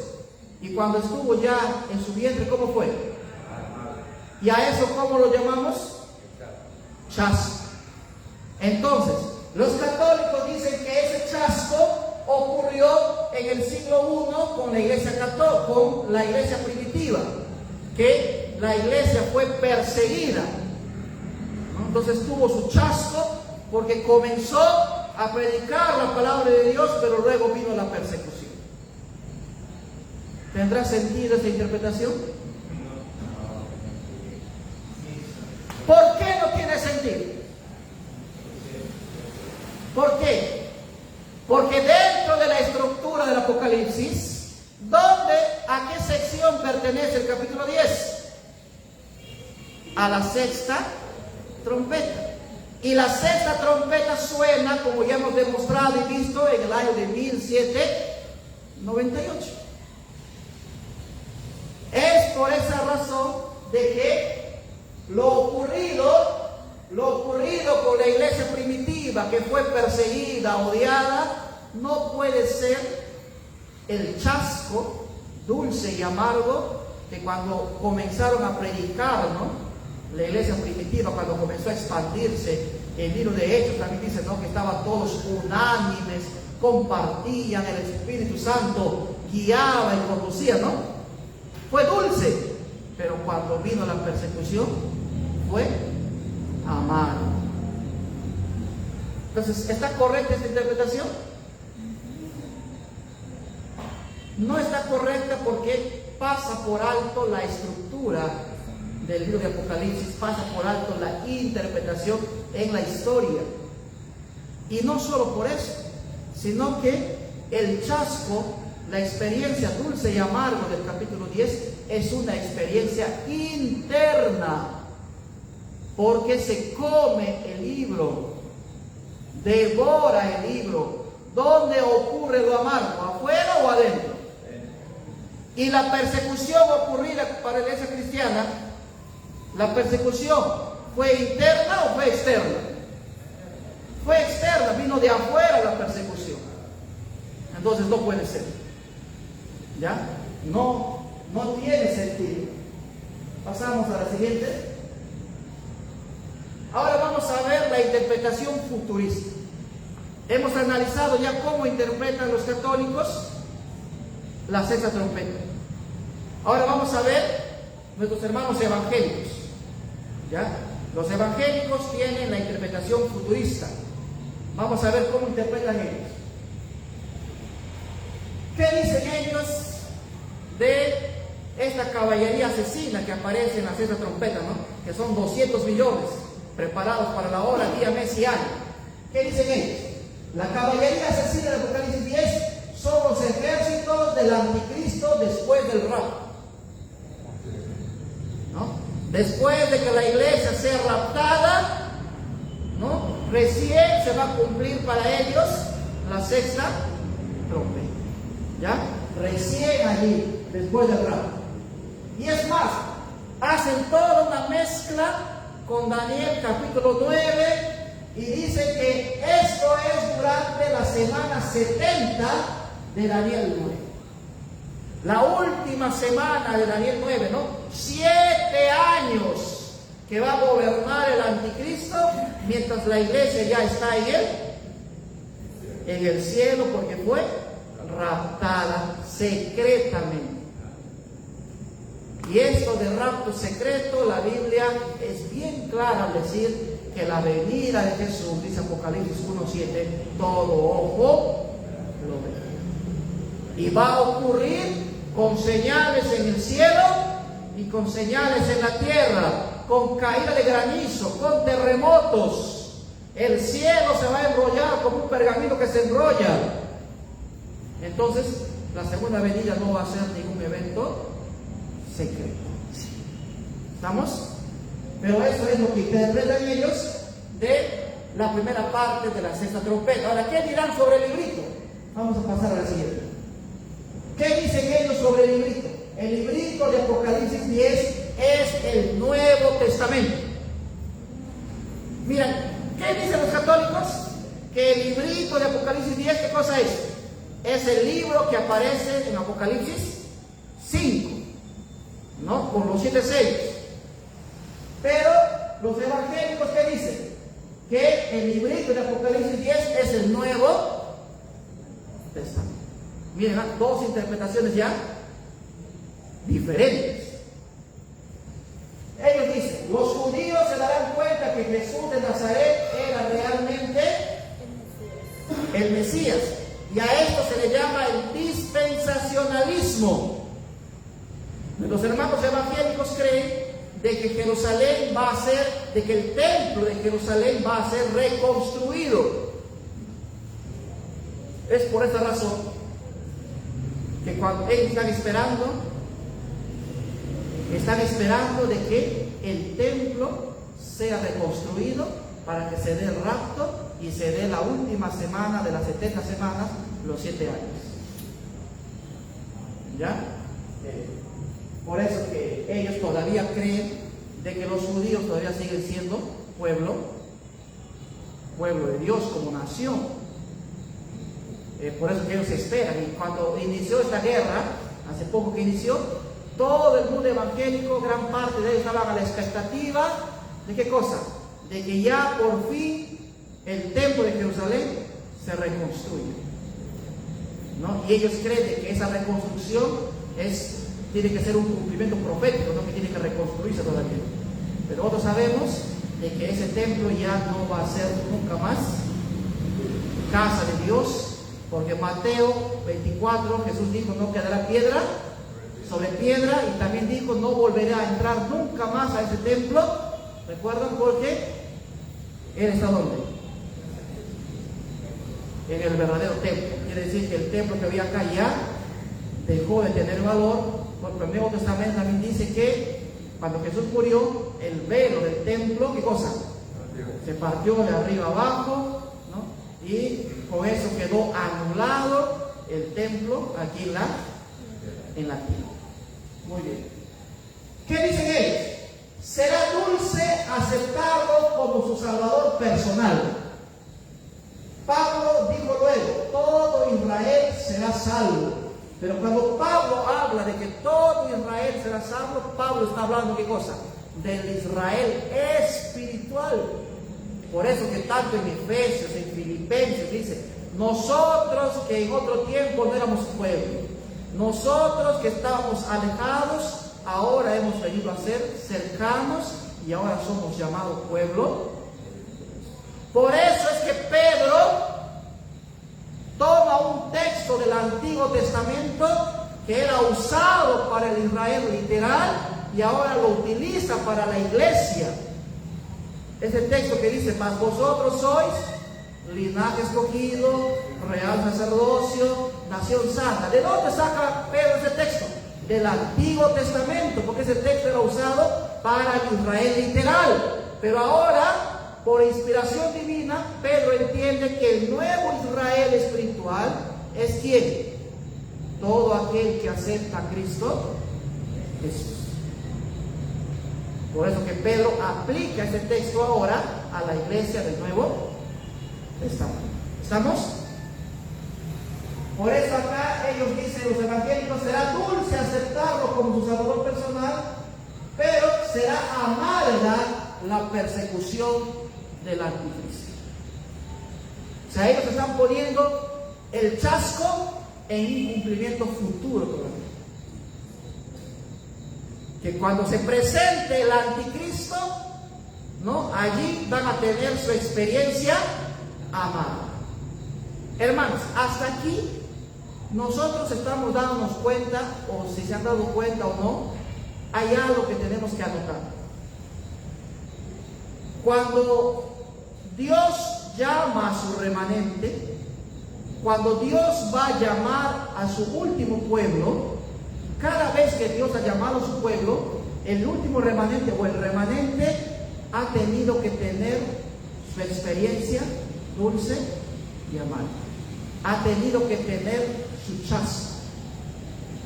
Y cuando estuvo ya en su vientre, ¿cómo fue? Y a eso, ¿cómo lo llamamos? Chasco. Entonces, los católicos dicen que ese chasco ocurrió en el siglo I con la iglesia católica, con la iglesia primitiva, que la iglesia fue perseguida, ¿no? Entonces tuvo su chasco porque comenzó a predicar la palabra de Dios, pero luego vino la persecución. ¿Tendrá sentido esta interpretación? ¿Por qué no tiene sentido? ¿Por qué? Porque dentro de la estructura del Apocalipsis, ¿a qué sección pertenece el capítulo 10? A la sexta trompeta. Y la sexta trompeta suena, como ya hemos demostrado y visto, en el año de 1798. Es por esa razón de que lo ocurrido con la iglesia primitiva, que fue perseguida, odiada, no puede ser el chasco dulce y amargo que cuando comenzaron a predicar, ¿no? La iglesia primitiva, cuando comenzó a expandirse, el libro de Hechos también dice, ¿no?, que estaban todos unánimes, compartían, el Espíritu Santo guiaba y conducía, ¿no? Fue dulce, pero cuando vino la persecución, fue amargo. Entonces, ¿está correcta esta interpretación? No está correcta porque pasa por alto la estructura del libro de Apocalipsis, pasa por alto la interpretación en la historia. Y no solo por eso, sino que el chasco, la experiencia dulce y amargo del capítulo 10, es una experiencia interna, porque se come el libro, devora el libro. ¿Dónde ocurre lo amargo? ¿Afuera o adentro? Y la persecución ocurrida para la iglesia cristiana, ¿la persecución fue interna o fue externa? Fue externa, vino de afuera la persecución. Entonces no puede ser. ¿Ya? No tiene sentido. Pasamos a la siguiente. Ahora vamos a ver la interpretación futurista. Hemos analizado ya cómo interpretan los católicos la sexta trompeta. Ahora vamos a ver nuestros hermanos evangélicos. ¿Ya? Los evangélicos tienen la interpretación futurista. Vamos a ver cómo interpretan ellos. ¿Qué dicen ellos de esta caballería asesina que aparece en la sexta trompeta, ¿no? Que son 200 millones preparados para la hora, día, mes y año? ¿Qué dicen ellos? La caballería asesina del Apocalipsis 10 son los ejércitos del anticristo después del rapto, ¿no? Después de que la iglesia sea raptada, ¿no? Recién se va a cumplir para ellos la sexta trompeta. ¿Ya? Recién allí, después del rapto. Y es más, hacen toda una mezcla con Daniel capítulo 9 y dicen que esto es durante la semana 70 de Daniel 9. La última semana de Daniel 9, ¿no? 7 años que va a gobernar el anticristo mientras la iglesia ya está en el cielo, porque fue raptada secretamente. Y esto de rapto secreto, la Biblia es bien clara al decir que la venida de Jesús, dice Apocalipsis 1:7, todo ojo lo ve. Y va a ocurrir con señales en el cielo y con señales en la tierra, con caída de granizo, con terremotos. El cielo se va a enrollar como un pergamino que se enrolla. Entonces, la segunda venida no va a ser ningún evento secreto. ¿Estamos? Pero eso es lo que interpretan ellos de la primera parte de la sexta trompeta. Ahora, ¿qué dirán sobre el librito? Vamos a pasar a la siguiente. ¿Qué dicen ellos sobre el librito? El librito de Apocalipsis 10 es el Nuevo Testamento. Miren, ¿qué dicen los católicos? Que el librito de Apocalipsis 10, ¿qué cosa es? Es el libro que aparece en Apocalipsis 5, ¿no? Con los 7 sellos. Pero los evangélicos, ¿qué dicen? Que el librito de Apocalipsis 10 es el Nuevo Testamento. Miren, dos interpretaciones ya diferentes. Ellos dicen, los judíos se darán cuenta que Jesús de Nazaret era realmente el Mesías. Y a esto se le llama el dispensacionalismo. Los hermanos evangélicos creen de que Jerusalén va a ser, de que el templo de Jerusalén va a ser reconstruido. Es por esta razón que cuando ellos están esperando de que el templo sea reconstruido para que se dé el rapto y se dé la última semana de las 70 semanas, los 7 años. ¿Ya? Por eso que ellos todavía creen de que los judíos todavía siguen siendo pueblo de Dios como nación. Por eso que ellos esperan. Y cuando inició esta guerra, hace poco que inició, todo el mundo evangélico, gran parte de ellos estaban a la expectativa de ¿qué cosa? De que ya por fin el templo de Jerusalén se reconstruye, ¿no? Y ellos creen de que esa reconstrucción tiene que ser un cumplimiento profético, no que tiene que reconstruirse todavía. Pero otros sabemos de que ese templo ya no va a ser nunca más casa de Dios, porque Mateo 24, Jesús dijo, no quedará piedra sobre piedra, y también dijo, no volverá a entrar nunca más a ese templo. ¿Recuerdan? Porque Él está ¿dónde? En el verdadero templo. Quiere decir que el templo que había acá ya dejó de tener valor, porque el Nuevo Testamento también dice que cuando Jesús murió, el velo del templo, ¿qué cosa? Se partió de arriba abajo, ¿no? Y con eso quedó anulado el templo aquí en la tierra. Muy bien. ¿Qué dicen ellos? Será dulce aceptarlo como su Salvador personal. Pablo dijo luego, todo Israel será salvo. Pero cuando Pablo habla de que todo Israel será salvo, Pablo está hablando ¿de qué cosa? Del Israel espiritual. Por eso que tanto en Efesios, en Filipenses dice, nosotros que en otro tiempo no éramos pueblo, nosotros que estábamos alejados, ahora hemos venido a ser cercanos y ahora somos llamados pueblo. Por eso es que Pedro toma un texto del Antiguo Testamento que era usado para el Israel literal y ahora lo utiliza para la iglesia. Es el texto que dice: mas vosotros sois linaje escogido, real sacerdocio, nación santa. ¿De dónde saca Pedro ese texto? Del Antiguo Testamento, porque ese texto era usado para el Israel literal. Pero ahora, por inspiración divina, Pedro entiende que el nuevo Israel espiritual es ¿quién? Todo aquel que acepta a Cristo Jesús. Por eso que Pedro aplica este texto ahora a la iglesia del Nuevo Testamento. ¿Estamos? Por eso acá ellos dicen, los evangélicos, será dulce aceptarlo como su salvador personal, pero será amarga la persecución del anticristo. O sea, ellos están poniendo el chasco en un cumplimiento futuro todavía. Que cuando se presente el anticristo, ¿no?, allí van a tener su experiencia amarga. Hermanos, hasta aquí nosotros estamos dándonos cuenta, o si se han dado cuenta o no, hay algo que tenemos que anotar. Cuando Dios llama a su remanente, cuando Dios va a llamar a su último pueblo, cada vez que Dios ha llamado a su pueblo, el último remanente o el remanente ha tenido que tener su experiencia dulce y amarga. Ha tenido que tener su chasco.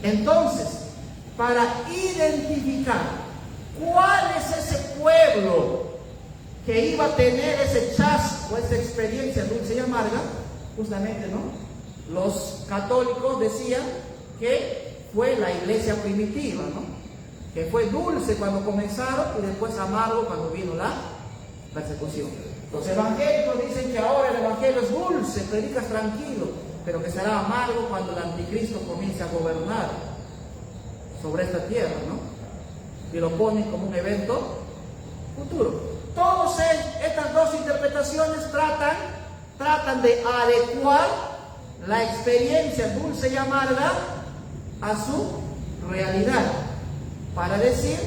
Entonces, para identificar cuál es ese pueblo que iba a tener ese chasco, esa experiencia dulce y amarga, justamente, ¿no?, los católicos decían que fue la iglesia primitiva, ¿no?, que fue dulce cuando comenzaron y después amargo cuando vino la persecución. Los evangélicos dicen que ahora el evangelio es dulce, predicas tranquilo, pero que será amargo cuando el anticristo comience a gobernar sobre esta tierra, ¿no? Y lo ponen como un evento futuro. Todas estas dos interpretaciones tratan de adecuar la experiencia dulce y amarga a su realidad, para decir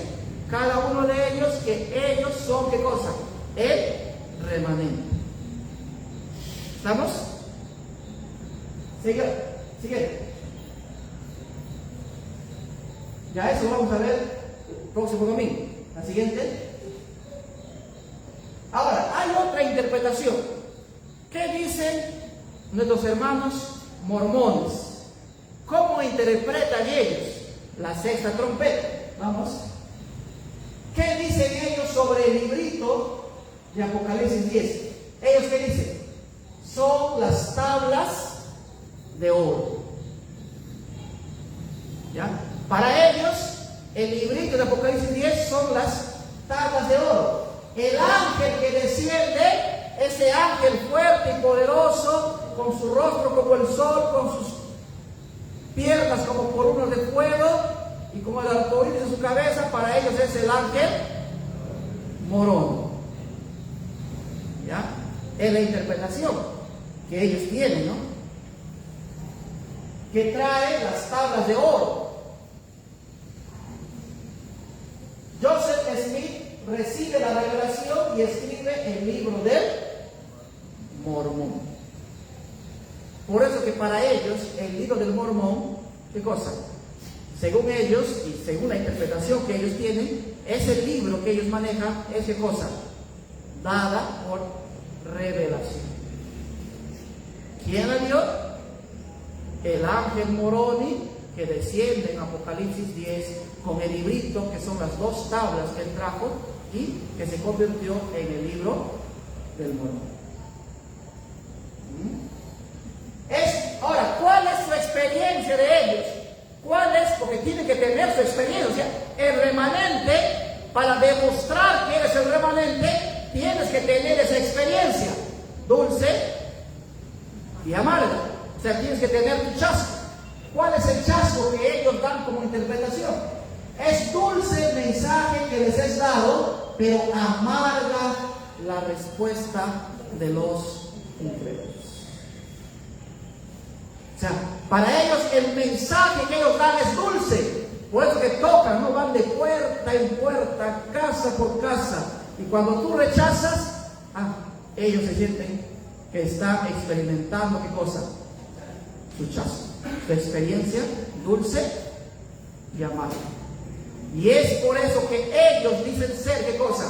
cada uno de ellos que ellos son, ¿qué cosa? El remanente. ¿Estamos? Sigue. Ya eso vamos a ver el próximo domingo. La siguiente. Ahora, hay otra interpretación. ¿Qué dicen nuestros hermanos mormones? ¿Cómo interpretan ellos la sexta trompeta? Vamos. ¿Qué dicen ellos sobre el librito de Apocalipsis 10? ¿Ellos qué dicen? Son las tablas de oro. ¿Ya? Para ellos, el librito de Apocalipsis 10 son las tablas de oro. El ángel que desciende, ese ángel fuerte y poderoso, con su rostro como el sol, con sus piernas como columnas de fuego y como el arcoíris en su cabeza, para ellos es el ángel morón. ¿Ya? Es la interpretación que ellos tienen, ¿no?, que trae las tablas de oro. Joseph Smith recibe la revelación y escribe el libro del Mormón. Por eso que para ellos el libro del Mormón, ¿qué cosa? Según ellos y según la interpretación que ellos tienen, ese libro que ellos manejan es, ¿qué cosa? Dada por revelación. ¿Quién la dio? El ángel Moroni, que desciende en Apocalipsis 10 con el librito, que son las dos tablas que él trajo y que se convirtió en el libro del Mormón. Ahora, ¿cuál es su experiencia de ellos? ¿Cuál es? Porque tienen que tener su experiencia. El remanente, para demostrar que eres el remanente, tienes que tener esa experiencia dulce y amarga. O sea, tienes que tener tu chasco. ¿Cuál es el chasco que ellos dan como interpretación? Es dulce el mensaje que les es dado, pero amarga la respuesta de los incrédulos. O sea, para ellos el mensaje que ellos dan es dulce. Por eso que tocan, no van de puerta en puerta, casa por casa. Y cuando tú rechazas, ellos se sienten que están experimentando, ¿qué cosa? Rechazo. Su experiencia dulce y amarga. Y es por eso que ellos dicen ser, ¿qué cosa?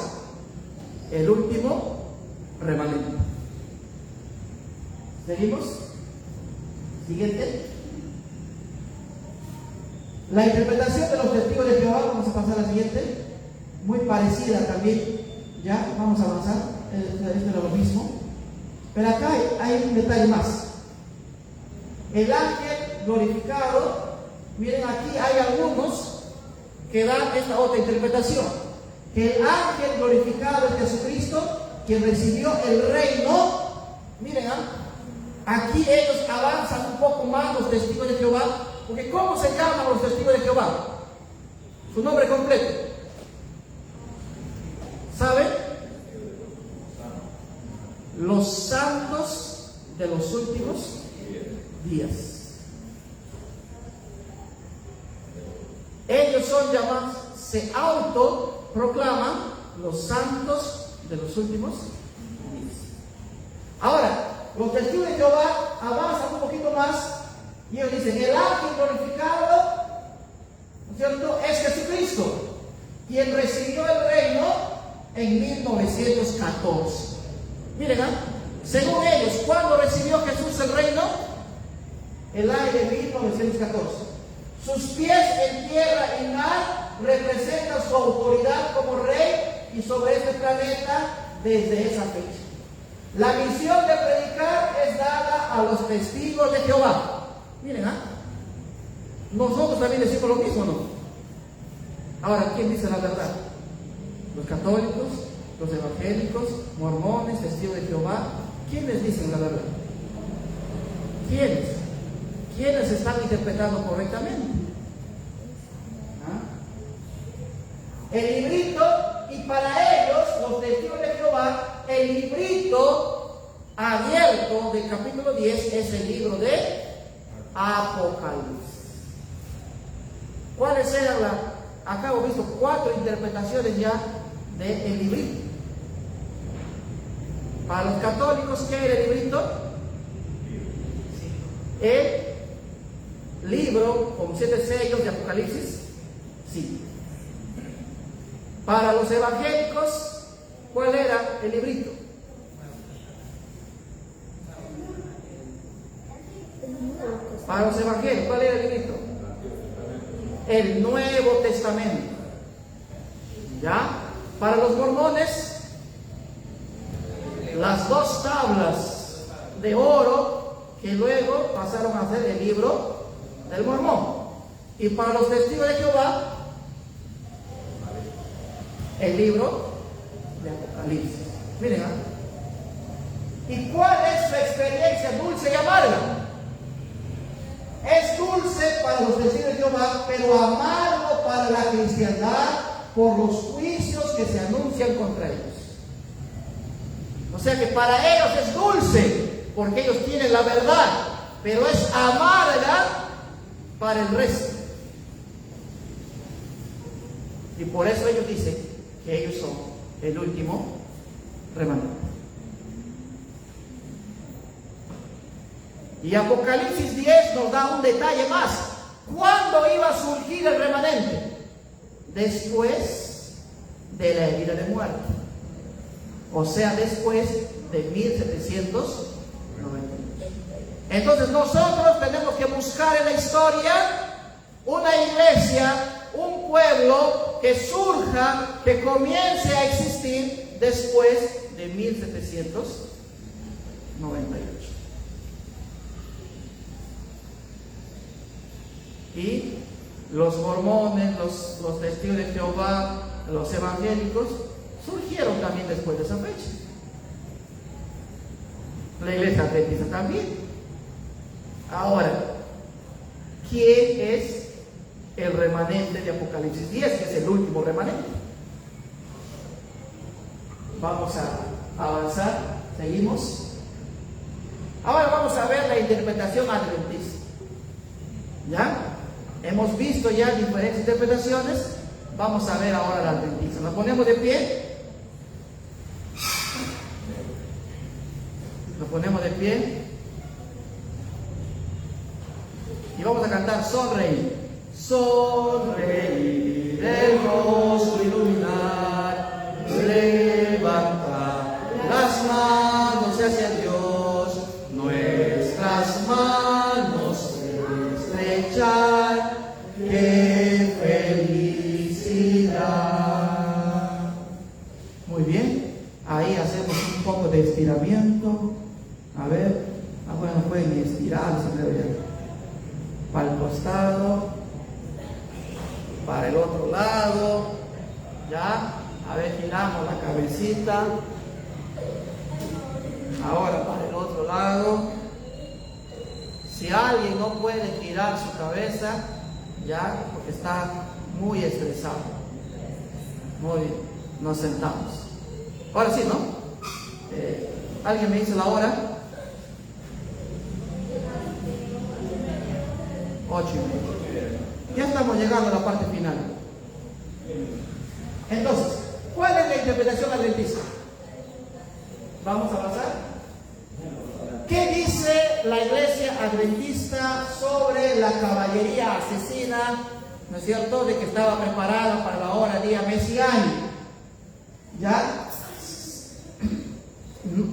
El último remanente. ¿Seguimos? Siguiente. La interpretación de los testigos de Jehová, vamos a pasar a la siguiente. Muy parecida también. Ya, vamos a avanzar. Esto es lo mismo. Pero acá hay un detalle más. El ángel glorificado, miren aquí hay algunos que dan esta otra interpretación. Que el ángel glorificado es Jesucristo, quien recibió el reino. Miren, aquí ellos avanzan un poco más los testigos de Jehová, porque ¿cómo se llaman los testigos de Jehová? Su nombre completo. ¿Saben? Los santos de los últimos días. Ellos son llamados, se autoproclaman los santos de los últimos días. Ahora, los testigos de Jehová avanzan un poquito más y ellos dicen, el ángel glorificado, ¿no es cierto?, es Jesucristo, quien recibió el reino en 1914. Miren, según ellos, ¿cuándo recibió Jesús el reino? El año de 1914. Sus pies en tierra y mar representan su autoridad como rey y sobre este planeta desde esa fecha. La misión de predicar es dada a los testigos de Jehová. Miren, nosotros también decimos lo mismo, ¿no? Ahora, ¿quién dice la verdad? Los católicos, los evangélicos, mormones, testigos de Jehová. ¿Quiénes dicen la verdad? ¿Quiénes? ¿Quiénes están interpretando correctamente? El librito, y para ellos, los testigos de Jehová, el librito abierto del capítulo 10 es el libro de Apocalipsis. ¿Cuáles eran acá hemos visto 4 interpretaciones ya del librito? Para los católicos, ¿qué era el librito? El libro con 7 sellos de Apocalipsis. Sí. Para los evangélicos, ¿cuál era el librito? Para los evangélicos, ¿cuál era el librito? El Nuevo Testamento. ¿Ya? Para los mormones, las 2 tablas de oro que luego pasaron a ser el libro del Mormón. Y para los testigos de Jehová, el libro de Apocalipsis. Miren, ¿y cuál es su experiencia dulce y amarga? Es dulce para los testigos de Jehová, pero amargo para la cristiandad por los juicios que se anuncian contra ellos. O sea que para ellos es dulce porque ellos tienen la verdad, pero es amarga para el resto. Y por eso ellos dicen que ellos son el último remanente. Y Apocalipsis 10 nos da un detalle más. ¿Cuándo iba a surgir el remanente? Después de la herida de muerte. O sea, después de 1798. Entonces nosotros tenemos que buscar en la historia una iglesia, un pueblo que surja, que comience a existir después de 1798. Y los mormones, los testigos de Jehová, los evangélicos, surgieron también después de esa fecha. La iglesia adventista también. Ahora, ¿quién es el remanente de Apocalipsis 10, que es el último remanente. Vamos a avanzar, seguimos. Ahora vamos a ver la interpretación adventista. ¿Ya? Hemos visto ya diferentes interpretaciones. Vamos a ver ahora la adventista. Nos ponemos de pie. Nos ponemos de pie. Y vamos a cantar Sonreír. Sonreír, el rostro iluminar, levantar las manos hacia Dios, nuestras manos estrechar, qué felicidad. Muy bien, ahí hacemos un poco de estiramiento. A ver, ahora no pueden ni estirarse, para el costado, para el otro lado, ya, a ver, giramos la cabecita, ahora para el otro lado. Si alguien no puede girar su cabeza, ya, porque está muy estresado. Muy bien, nos sentamos. Ahora sí, ¿no? ¿Alguien me dice la hora? 8:30. Ya estamos llegando a la parte final. Entonces, ¿cuál es la interpretación adventista? Vamos a avanzar. ¿Qué dice la iglesia adventista sobre la caballería asesina, ¿no es cierto?, de que estaba preparada para la hora, día, mes y año? ¿Ya?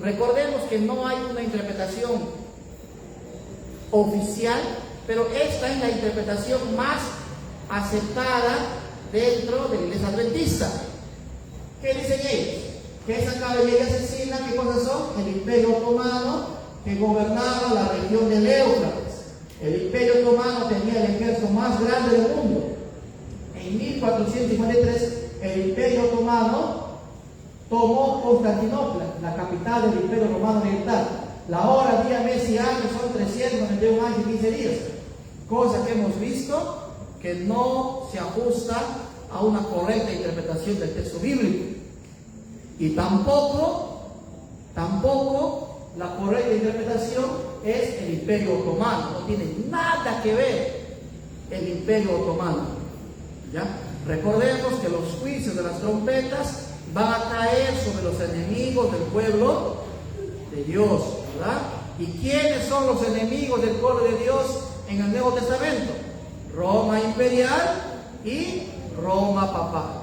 Recordemos que no hay una interpretación oficial, pero esta es la interpretación más aceptada dentro de la iglesia adventista. ¿Qué dicen ellos? Que esa caballería asesina, ¿qué cosas son? El Imperio Otomano, que gobernaba la región del Éufrates. El Imperio Otomano tenía el ejército más grande del mundo. En 1453, el Imperio Otomano tomó Constantinopla, la capital del Imperio Romano Oriental. La hora, día, mes y año son 391 años y 15 días. Cosa que hemos visto que no se ajusta a una correcta interpretación del texto bíblico. Y tampoco la correcta interpretación es el Imperio Otomano. No tiene nada que ver el Imperio Otomano. ¿Ya? Recordemos que los juicios de las trompetas van a caer sobre los enemigos del pueblo de Dios, ¿verdad? ¿Y quiénes son los enemigos del pueblo de Dios en el Nuevo Testamento? Roma imperial y Roma papal.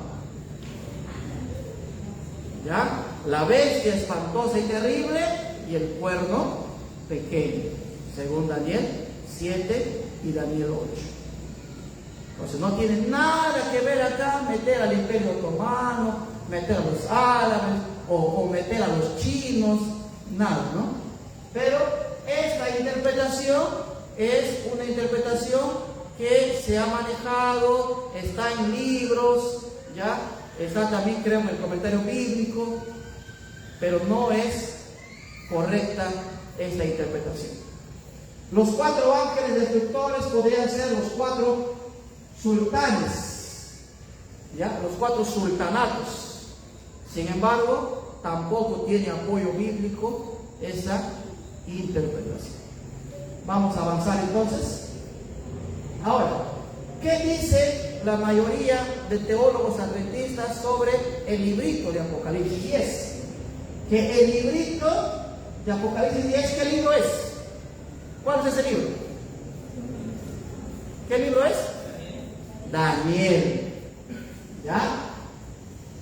¿Ya? La bestia espantosa y terrible y el cuerno pequeño, según Daniel 7 y Daniel 8. Entonces no tiene nada que ver acá meter al Imperio Otomano, meter a los árabes o meter a los chinos, nada, ¿no? Pero esta interpretación es una interpretación que se ha manejado, está en libros, ya está también, creo, en el comentario bíblico, pero no es correcta esta interpretación. Los 4 ángeles destructores podrían ser los 4 sultanes, ya, los 4 sultanatos. Sin embargo, tampoco tiene apoyo bíblico esa interpretación. Vamos a avanzar entonces. Ahora, ¿qué dice la mayoría de teólogos adventistas sobre el librito de Apocalipsis 10? Que el librito de Apocalipsis 10, ¿qué libro es? ¿Cuál es ese libro? ¿Qué libro es? Daniel. ¿Ya?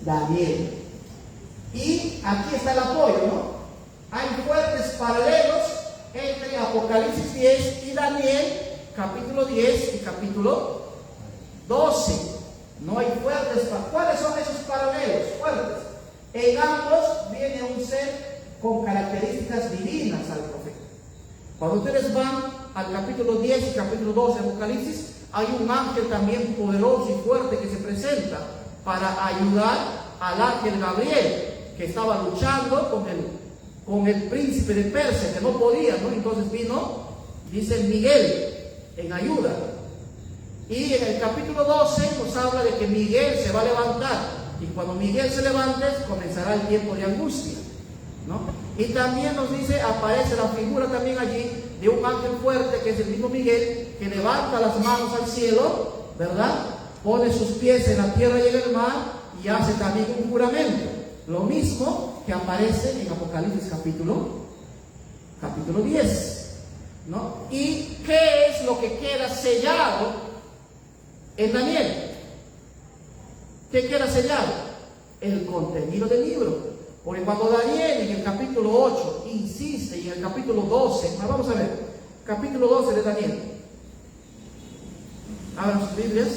Daniel. Y aquí está el apoyo, ¿no? Hay fuertes paralelos entre Apocalipsis 10 y Daniel, capítulo 10 y capítulo 12. No hay fuertes. ¿Cuáles son esos paralelos fuertes? En ambos viene un ser con características divinas al profeta. Cuando ustedes van al capítulo 10 y capítulo 12 de Apocalipsis, hay un ángel también poderoso y fuerte que se presenta para ayudar al ángel Gabriel, que estaba luchando con el príncipe de Persia, que no podía, ¿no? Entonces vino, dice Miguel, en ayuda. Y en el capítulo 12 nos habla de que Miguel se va a levantar. Y cuando Miguel se levante, comenzará el tiempo de angustia, ¿no? Y también nos dice, aparece la figura también allí de un ángel fuerte, que es el mismo Miguel, que levanta las manos al cielo, ¿verdad? Pone sus pies en la tierra y en el mar, y hace también un juramento. Lo mismo que aparece en Apocalipsis capítulo 10, ¿no? ¿Y qué es lo que queda sellado en Daniel? ¿Qué queda sellado? El contenido del libro. Porque cuando Daniel en el capítulo 8 insiste, y en el capítulo 12, vamos a ver, capítulo 12 de Daniel. Abran sus Biblias.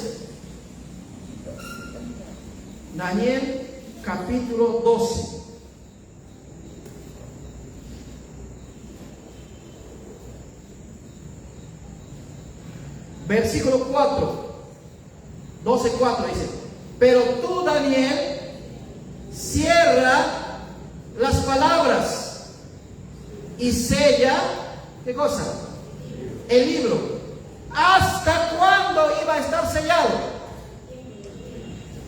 Daniel capítulo 12. Versículo 4. 12:4 dice: pero tú, Daniel, cierra las palabras y sella, ¿qué cosa? El libro. ¿Hasta cuándo iba a estar sellado?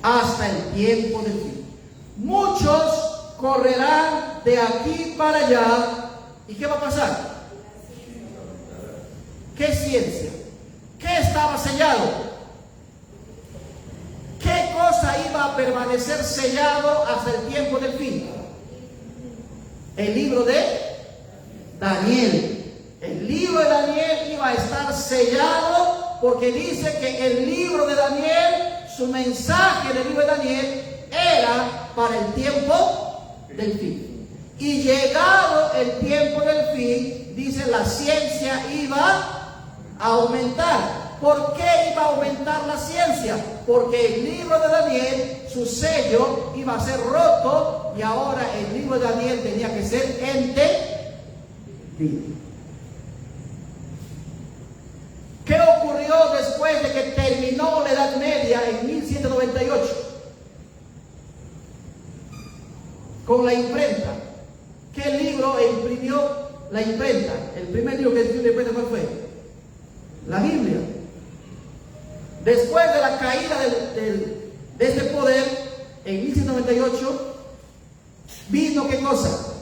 Hasta el tiempo del fin. Muchos correrán de aquí para allá. ¿Y qué va a pasar? ¿Qué ciencia? ¿Qué estaba sellado? ¿Qué cosa iba a permanecer sellado hasta el tiempo del fin? El libro de Daniel. El libro de Daniel iba a estar sellado porque dice que el libro de Daniel, su mensaje del libro de Daniel era para el tiempo del fin. Y llegado el tiempo del fin, dice, la ciencia iba a aumentar. ¿Por qué iba a aumentar la ciencia? Porque el libro de Daniel, su sello iba a ser roto, y ahora el libro de Daniel tenía que ser entendido. ¿Qué ocurrió después de que terminó la Edad Media en 1798? Con la imprenta. ¿Qué libro imprimió la imprenta? El primer libro que escribió la imprenta, ¿cuál fue? La Biblia. Después de la caída de este poder, en 1798, vino ¿qué cosa?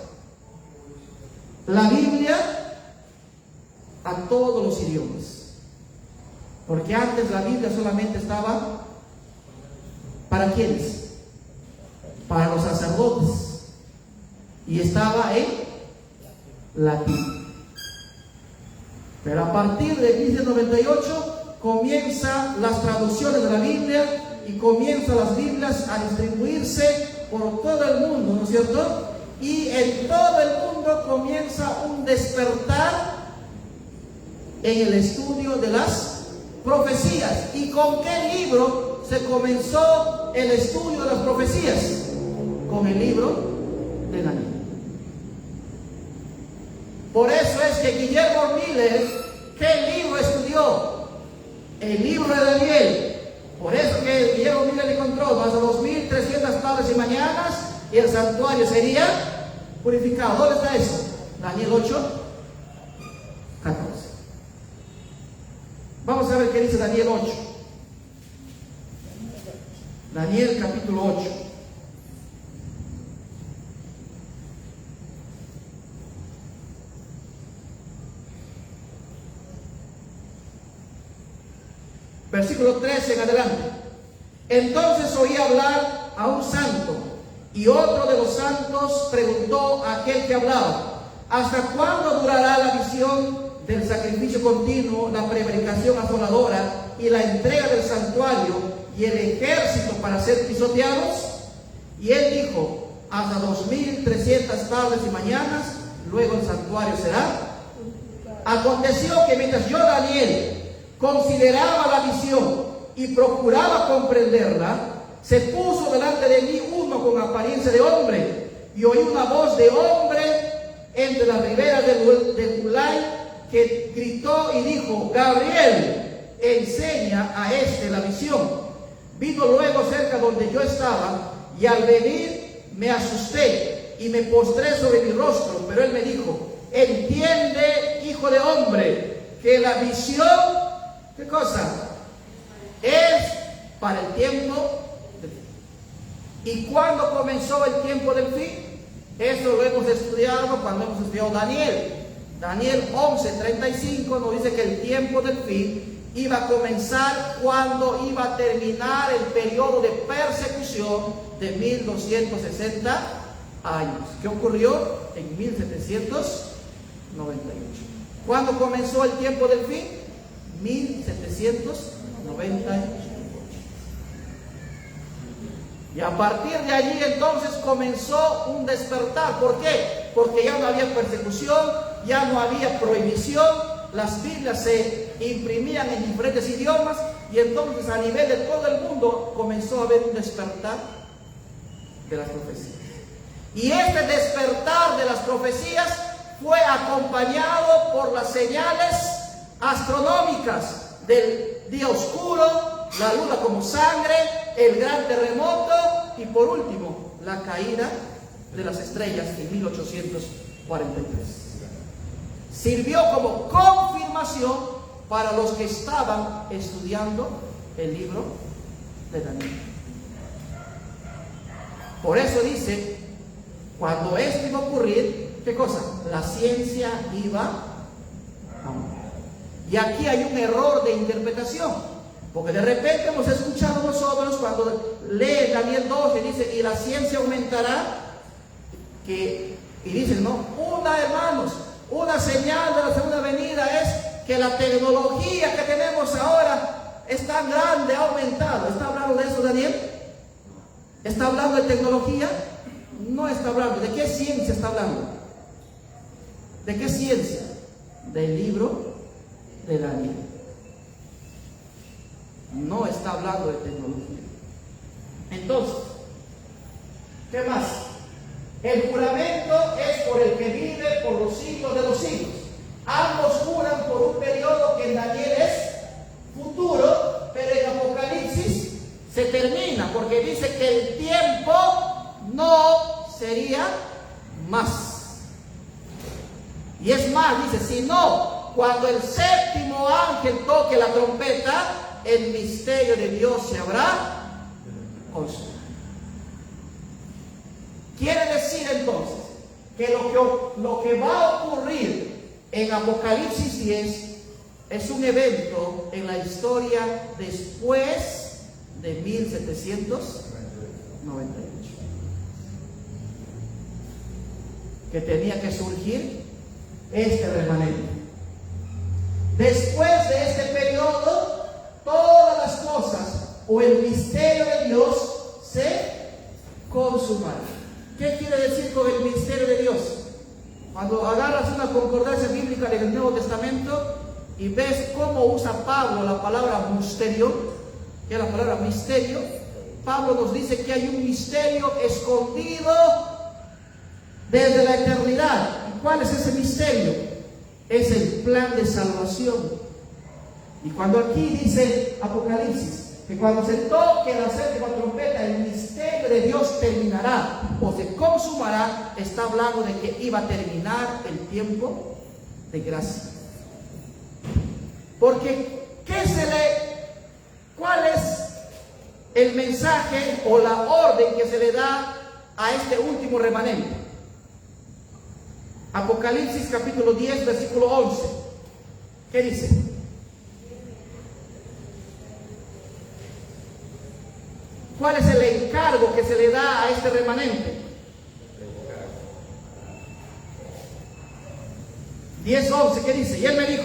La Biblia a todos los idiomas. Porque antes la Biblia solamente estaba ¿para quiénes? Para los sacerdotes. Y estaba en latín. Pero a partir de 1798 comienzan las traducciones de la Biblia y comienzan las Biblias a distribuirse por todo el mundo, ¿no es cierto? Y en todo el mundo comienza un despertar en el estudio de las profecías. ¿Y con qué libro se comenzó el estudio de las profecías? Con el libro de Daniel. Por eso es que Guillermo Miller, ¿qué libro estudió? El libro de Daniel. Por eso que Guillermo Miller encontró más de 2300 tardes y mañanas, y el santuario sería purificado. ¿Dónde está eso? Daniel 8:14. Vamos a ver qué dice Daniel 8. Daniel capítulo 8. Versículo 13 en adelante. Entonces oí hablar a un santo, y otro de los santos preguntó a aquel que hablaba: ¿hasta cuándo durará la visión del sacrificio continuo, la prevaricación asoladora y la entrega del santuario y el ejército para ser pisoteados? Y él dijo: hasta 2300 tardes y mañanas, luego el santuario será. Aconteció que mientras yo, Daniel, consideraba la visión y procuraba comprenderla, se puso delante de mí uno con apariencia de hombre, y oí una voz de hombre entre las riberas del Ulai, que gritó y dijo: Gabriel, enseña a este la visión. Vino luego cerca donde yo estaba, y al venir me asusté y me postré sobre mi rostro, pero él me dijo: entiende, hijo de hombre, que la visión, ¿qué cosa? es para el tiempo del fin. ¿Y cuándo comenzó el tiempo del fin? Eso lo hemos estudiado cuando hemos estudiado Daniel. Daniel 11:35 nos dice que el tiempo del fin iba a comenzar cuando iba a terminar el periodo de persecución de 1260 años. ¿Qué ocurrió? En 1798. ¿Cuándo comenzó el tiempo del fin? 1798. Y a partir de allí entonces comenzó un despertar. ¿Por qué? Porque ya no había persecución, ya no había prohibición, las Biblias se imprimían en diferentes idiomas y entonces a nivel de todo el mundo comenzó a haber un despertar de las profecías. Y este despertar de las profecías fue acompañado por las señales astronómicas del día oscuro, la luna como sangre, el gran terremoto y por último la caída de las estrellas en 1843. Sirvió como confirmación para los que estaban estudiando el libro de Daniel. Por eso dice, cuando esto iba a ocurrir, ¿qué cosa? La ciencia iba a morir. Y aquí hay un error de interpretación, porque de repente hemos escuchado nosotros cuando lee Daniel 12 y dice, y la ciencia aumentará, y dicen, no, hermanos, una señal de la segunda venida es que la tecnología que tenemos ahora es tan grande, ha aumentado. ¿Está hablando de eso Daniel? ¿Está hablando de tecnología? No está hablando. ¿De qué ciencia está hablando? ¿De qué ciencia? Del libro de Daniel. No está hablando de tecnología. Entonces, ¿qué más? El juramento es por el que vive por los siglos de los siglos. Ambos juran por un periodo que en Daniel es futuro, pero en Apocalipsis se termina, porque dice que el tiempo no sería más. Y es más, dice, sino cuando el séptimo ángel toque la trompeta, el misterio de Dios se habrá consumado. Quiere decir entonces que lo que va a ocurrir en Apocalipsis 10 es un evento en la historia después de 1798. Que tenía que surgir este remanente. Después de este periodo, todas las cosas o el misterio de Dios se consumará. ¿Qué quiere decir con el misterio de Dios? Cuando agarras una concordancia bíblica del Nuevo Testamento y ves cómo usa Pablo la palabra misterio, que es la palabra misterio, Pablo nos dice que hay un misterio escondido desde la eternidad. ¿Y cuál es ese misterio? Es el plan de salvación. Y cuando aquí dice Apocalipsis que cuando se toque la séptima trompeta, el misterio de Dios terminará o se consumará, está hablando de que iba a terminar el tiempo de gracia. Porque, ¿cuál es el mensaje o la orden que se le da a este último remanente? Apocalipsis capítulo 10, versículo 11. ¿Qué dice? ¿Cuál es el encargo que se le da a este remanente? 10:11, ¿qué dice? Y él me dijo,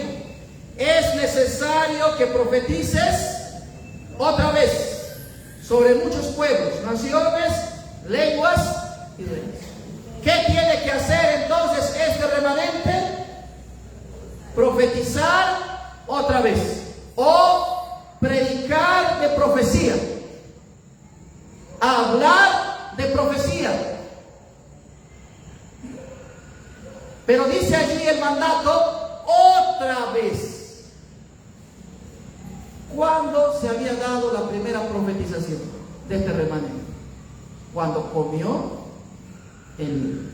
es necesario que profetices otra vez sobre muchos pueblos, naciones, lenguas y reinos. ¿Qué tiene que hacer entonces este remanente? Profetizar otra vez o predicar de profecía. Hablar de profecía. Pero dice allí el mandato otra vez. ¿Cuándo se había dado la primera profetización de este remanente? Cuando comió el libro.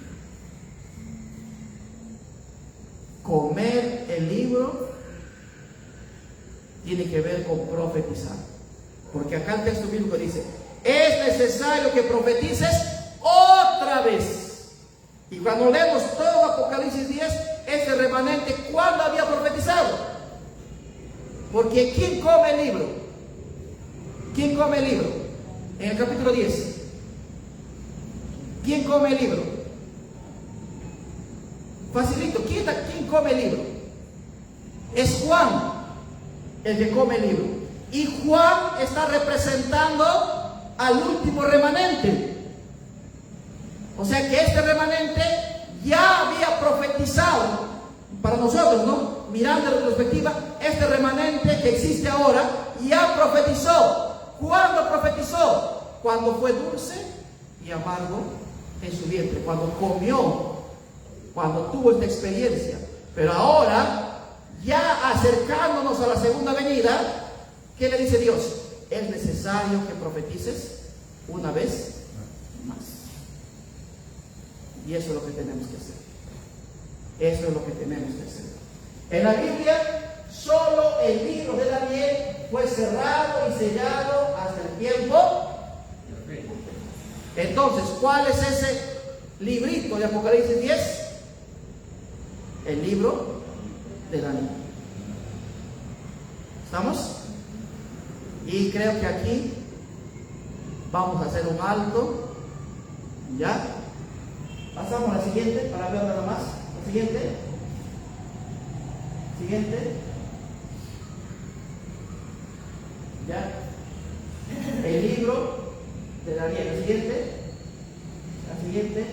Comer el libro tiene que ver con profetizar. Porque acá el texto bíblico dice, es necesario que profetices otra vez. Y cuando leemos todo Apocalipsis 10, ese remanente, ¿cuándo había profetizado? Porque ¿quién come el libro? ¿Quién come el libro? En el capítulo 10. ¿Quién come el libro? Facilito, ¿quién come el libro? Es Juan el que come el libro. Y Juan está representando al último remanente. O sea que este remanente ya había profetizado para nosotros, ¿no? Mirando en retrospectiva, este remanente que existe ahora ya profetizó. ¿Cuándo profetizó? Cuando fue dulce y amargo en su vientre, cuando comió, cuando tuvo esta experiencia. Pero ahora, ya acercándonos a la segunda venida, ¿qué le dice Dios? Es necesario que profetices una vez más. Y eso es lo que tenemos que hacer. Eso es lo que tenemos que hacer. En la Biblia, solo el libro de Daniel fue cerrado y sellado hasta el tiempo. Entonces, ¿cuál es ese librito de Apocalipsis 10? El libro de Daniel. ¿Estamos? Y creo que aquí vamos a hacer un alto. ¿Ya? Pasamos a la siguiente para ver nada más. La siguiente. Siguiente. ¿Ya? El libro de Daniel. La siguiente. La siguiente.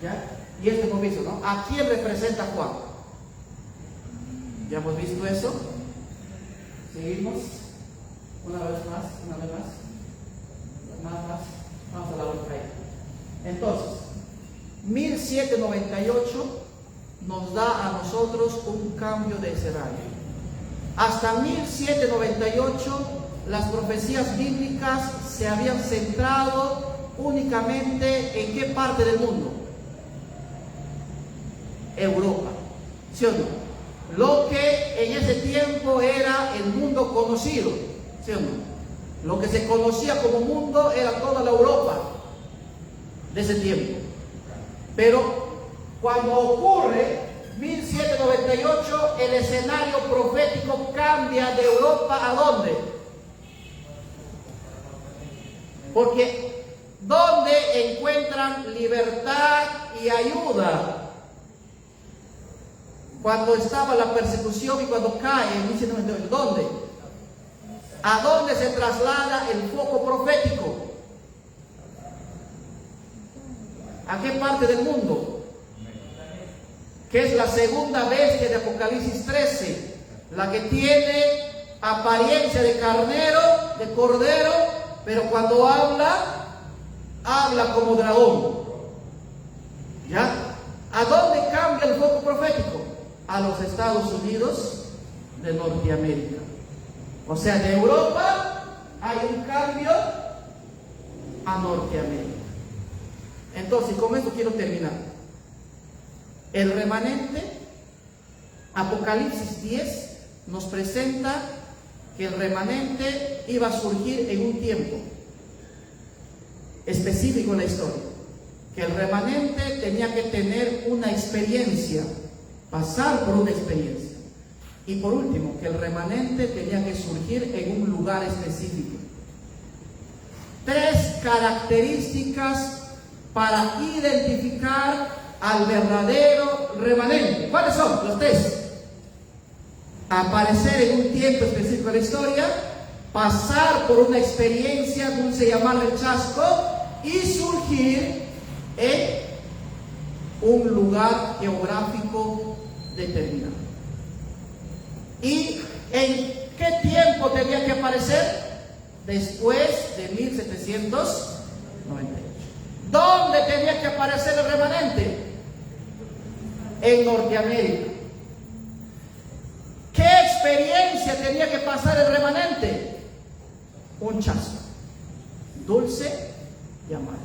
¿Ya? Y este hemos visto, ¿no? ¿A quién representa Juan? ¿Ya hemos visto eso? Seguimos. Una vez más. Más. Vamos a la otra. Entonces, 1798 nos da a nosotros un cambio de escenario. Hasta 1798 las profecías bíblicas se habían centrado únicamente en qué parte del mundo. Europa, ¿sí o no? Lo que en ese tiempo era el mundo conocido, ¿sí o no? Lo que se conocía como mundo era toda la Europa de ese tiempo. Pero cuando ocurre 1798, el escenario profético cambia de Europa ¿a dónde? Porque ¿dónde encuentran libertad y ayuda? Cuando estaba la persecución y cuando cae en 1798, ¿dónde? ¿A dónde se traslada el foco profético? ¿A qué parte del mundo? Que es la segunda bestia de Apocalipsis 13, la que tiene apariencia de carnero, de cordero, pero cuando habla como dragón. ¿Ya? ¿A dónde cambia el foco profético? A los Estados Unidos de Norteamérica. O sea, de Europa hay un cambio a Norteamérica. Entonces, con esto quiero terminar. El remanente, Apocalipsis 10, nos presenta que el remanente iba a surgir en un tiempo específico en la historia. Que el remanente tenía que tener una experiencia, pasar por una experiencia. Y por último, que el remanente tenía que surgir en un lugar específico. 3 características para identificar al verdadero remanente. ¿Cuáles son? Los 3. Aparecer en un tiempo específico de la historia, pasar por una experiencia dulce y amarga el chasco y surgir en un lugar geográfico determinado. ¿Y en qué tiempo tenía que aparecer? Después de 1798. ¿Dónde tenía que aparecer el remanente? En Norteamérica. ¿Qué experiencia tenía que pasar el remanente? Un chasco, dulce y amargo.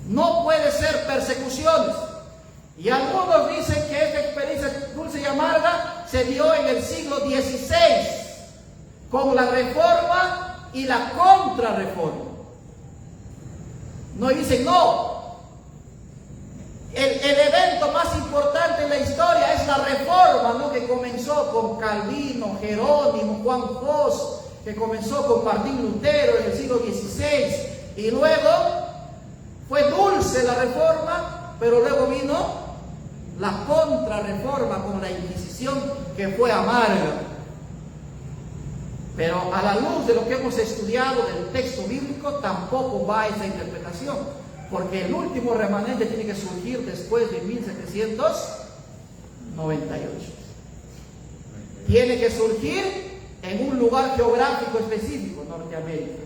No puede ser persecuciones. Y algunos dicen que esta experiencia dulce y amarga se dio en el siglo XVI. con la reforma y la contrarreforma. No dicen no. El evento más importante en la historia es la reforma, ¿no? Que comenzó con Calvino, Jerónimo, Juan Hus, que comenzó con Martín Lutero en el siglo XVI, y luego fue dulce la reforma, pero luego vino la contrarreforma con la Inquisición, que fue amarga. Pero a la luz de lo que hemos estudiado del texto bíblico, tampoco va esa interpretación, porque el último remanente tiene que surgir después de 1798. Tiene que surgir en un lugar geográfico específico, Norteamérica,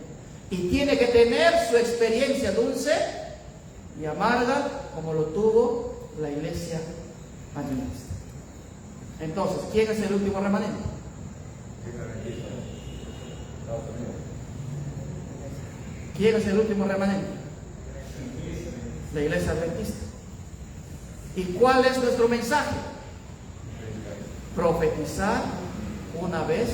y tiene que tener su experiencia dulce y amarga, como lo tuvo la iglesia adventista. Entonces, ¿quién es el último remanente? ¿Quién es el último remanente? La iglesia adventista. ¿Y cuál es nuestro mensaje? Profetizar una vez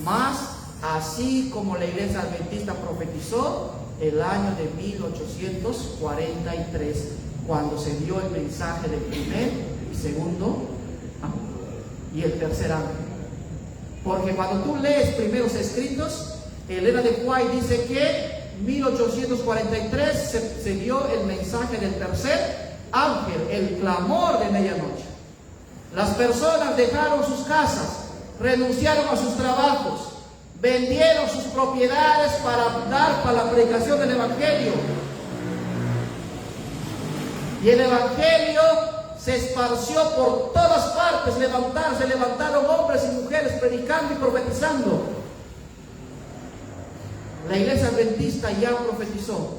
más, así como la iglesia adventista profetizó el año de 1843, cuando se dio el mensaje del primer y segundo ángel y el tercer ángel. Porque cuando tú lees primeros escritos, Elena de White dice que en 1843 se dio el mensaje del tercer ángel, el clamor de medianoche. Las personas dejaron sus casas, renunciaron a sus trabajos, vendieron sus propiedades para dar para la predicación del Evangelio. Y el Evangelio se esparció por todas partes. Se levantaron hombres y mujeres predicando y profetizando. La iglesia adventista ya profetizó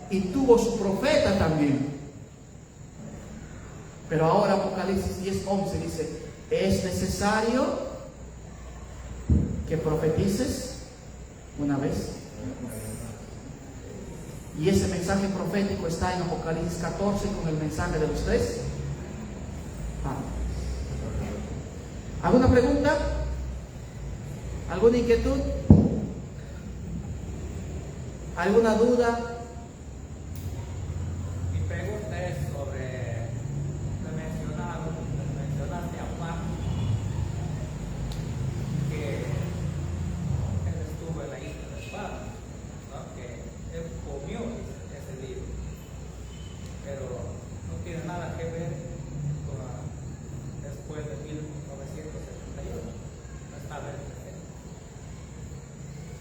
y tuvo su profeta también. Pero ahora Apocalipsis 10:11 dice: es necesario que profetices una vez. Y ese mensaje profético está en Apocalipsis 14 con el mensaje de los tres. ¿Alguna pregunta? ¿Alguna inquietud? ¿Alguna duda? Mi pregunta es sobre, mencionaste a Juan, que él estuvo en la isla de Patmos, ¿no? Que él comió ese libro, pero no tiene nada que ver con después de 1971. No está bien.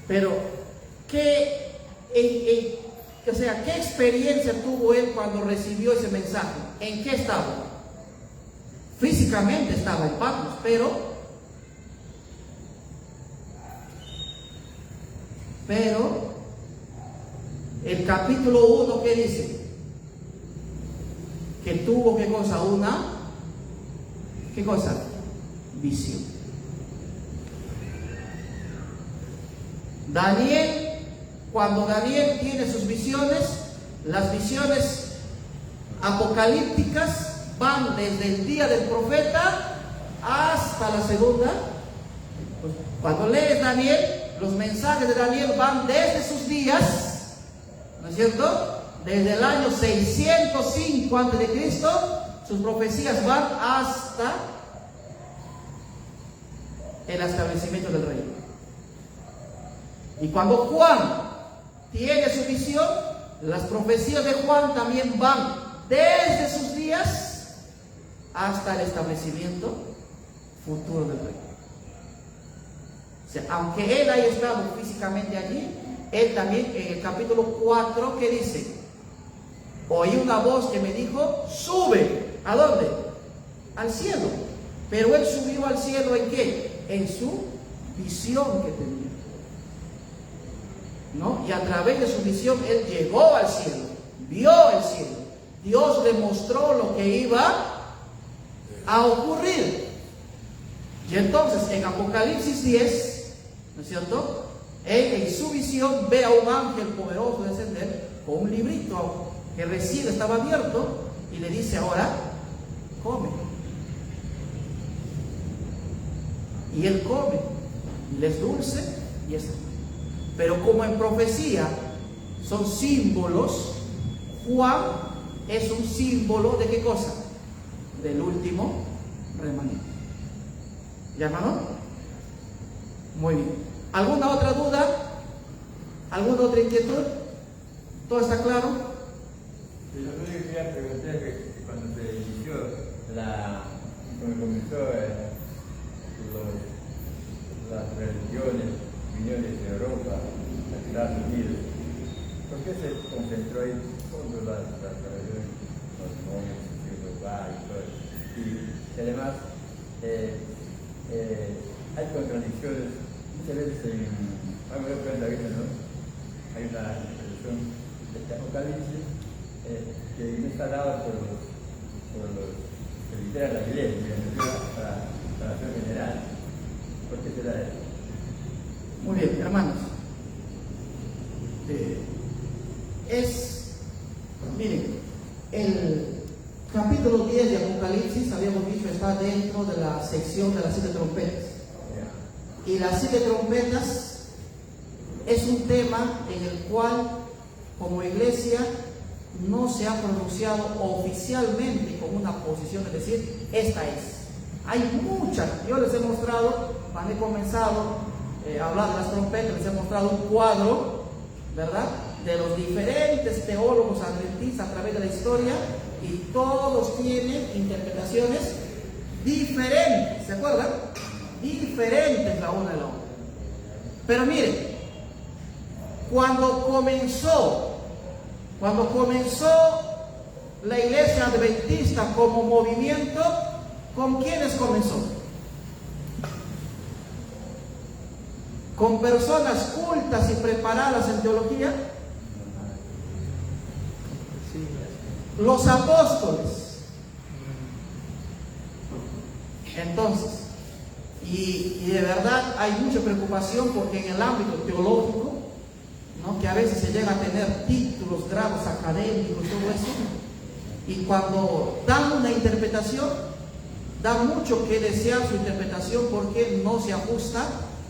Pero, ¿qué experiencia tuvo él cuando recibió ese mensaje? ¿En qué estaba? Físicamente estaba en Patmos, pero el capítulo 1, ¿qué dice? Que tuvo, ¿qué cosa? ¿Qué cosa? Visión. Cuando Daniel tiene sus visiones, las visiones apocalípticas van desde el día del profeta hasta la segunda. Pues, cuando lees Daniel, los mensajes de Daniel van desde sus días, ¿no es cierto? Desde el año 605 a.C., sus profecías van hasta el establecimiento del reino. Y cuando Juan tiene su visión, las profecías de Juan también van desde sus días hasta el establecimiento futuro del reino. O sea, aunque él haya estado físicamente allí, él también en el capítulo 4, ¿qué dice? Oí una voz que me dijo: sube. ¿A dónde? Al cielo. Pero él subió al cielo ¿en qué? En su visión que tenía, ¿no? Y a través de su visión él llegó al cielo, vio el cielo. Dios le mostró lo que iba a ocurrir. Y entonces en Apocalipsis 10, ¿no es cierto? Él en su visión ve a un ángel poderoso descender con un librito que recién estaba abierto y le dice: ahora come. Y él come es dulce y es amargo. Pero como en profecía son símbolos, Juan es un símbolo de ¿qué cosa? Del último remanente. ¿Ya, hermano? Muy bien. ¿Alguna otra duda? ¿Alguna otra inquietud? ¿Todo está claro? Yo lo que quería preguntar es que cuando se inició cuando comenzó las religiones vinieron de Europa, a Estados Unidos, ¿por qué se concentró en todas las religiones, los monjes, los bares y todo eso? Y además hay contradicciones, muchas veces vamos a ver cuenta ahorita, ¿no? Hay una traducción de Apocalipsis que no está dada por los que literan la iglesia, para la acción general. ¿Por qué será eso? Muy bien, hermanos. Miren, el capítulo 10 de Apocalipsis, habíamos dicho, está dentro de la sección de las 7 trompetas. Y las 7 trompetas es un tema en el cual, como iglesia, no se ha pronunciado oficialmente con una posición de decir, esta es. Hay muchas. Yo les he mostrado, cuando he comenzado a hablar de las trompetas, les he mostrado un cuadro, ¿verdad?, de los diferentes teólogos adventistas a través de la historia, y todos tienen interpretaciones diferentes, ¿se acuerdan? Diferentes la una de la otra. Pero miren, cuando comenzó la iglesia adventista como movimiento, ¿con quiénes comenzó? ¿Con personas cultas y preparadas en teología? Los apóstoles. Entonces, y de verdad hay mucha preocupación porque en el ámbito teológico, ¿no?, que a veces se llega a tener títulos, grados académicos, todo eso, y cuando dan una interpretación, da mucho que desear su interpretación porque no se ajusta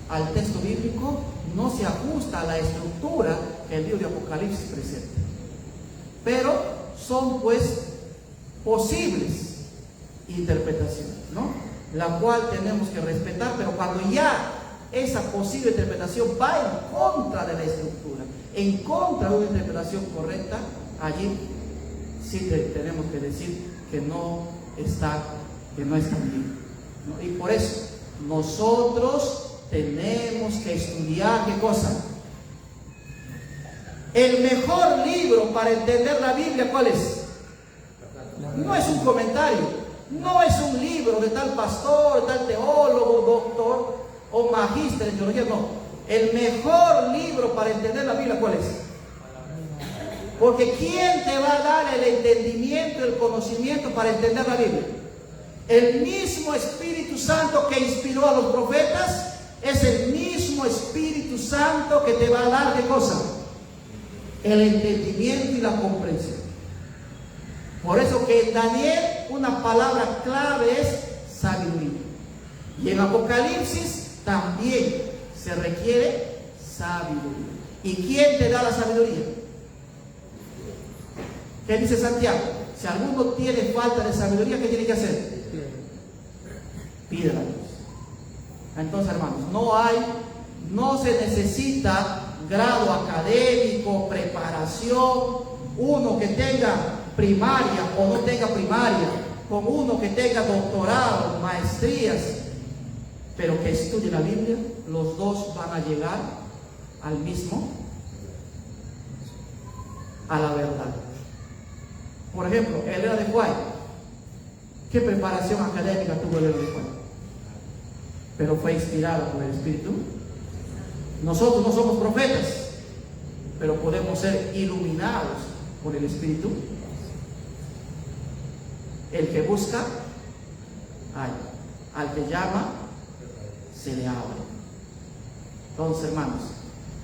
al texto bíblico, no se ajusta a la estructura que el libro de Apocalipsis presenta. Pero son pues posibles interpretaciones, ¿no?, la cual tenemos que respetar, pero cuando ya esa posible interpretación va en contra de la estructura, en contra de una interpretación correcta, allí sí tenemos que decir que no está bien, ¿no? Y por eso nosotros tenemos que estudiar, ¿qué cosa? El mejor libro para entender la Biblia, ¿cuál es? No es un comentario, no es un libro de tal pastor, de tal teólogo, doctor o magíster en teología, no. El mejor libro para entender la Biblia, ¿cuál es? Porque ¿quién te va a dar el entendimiento, el conocimiento para entender la Biblia? El mismo Espíritu Santo que inspiró a los profetas es el mismo Espíritu Santo que te va a dar, ¿qué cosa? El entendimiento y la comprensión. Por eso que en Daniel una palabra clave es sabiduría. Y en Apocalipsis también se requiere sabiduría. ¿Y quién te da la sabiduría? ¿Qué dice Santiago? Si alguno tiene falta de sabiduría, ¿qué tiene que hacer? Pídela a Dios. Entonces, hermanos, no se necesita grado académico, preparación, uno que tenga primaria o no tenga primaria, con uno que tenga doctorado, maestrías, pero que estudie la Biblia, los dos van a llegar a la verdad. Por ejemplo, Elena de White, ¿qué preparación académica tuvo Elena de White? Pero fue inspirada por el Espíritu. Nosotros no somos profetas, pero podemos ser iluminados por el Espíritu. El que busca, halla. Al que llama, se le abre. Entonces, hermanos,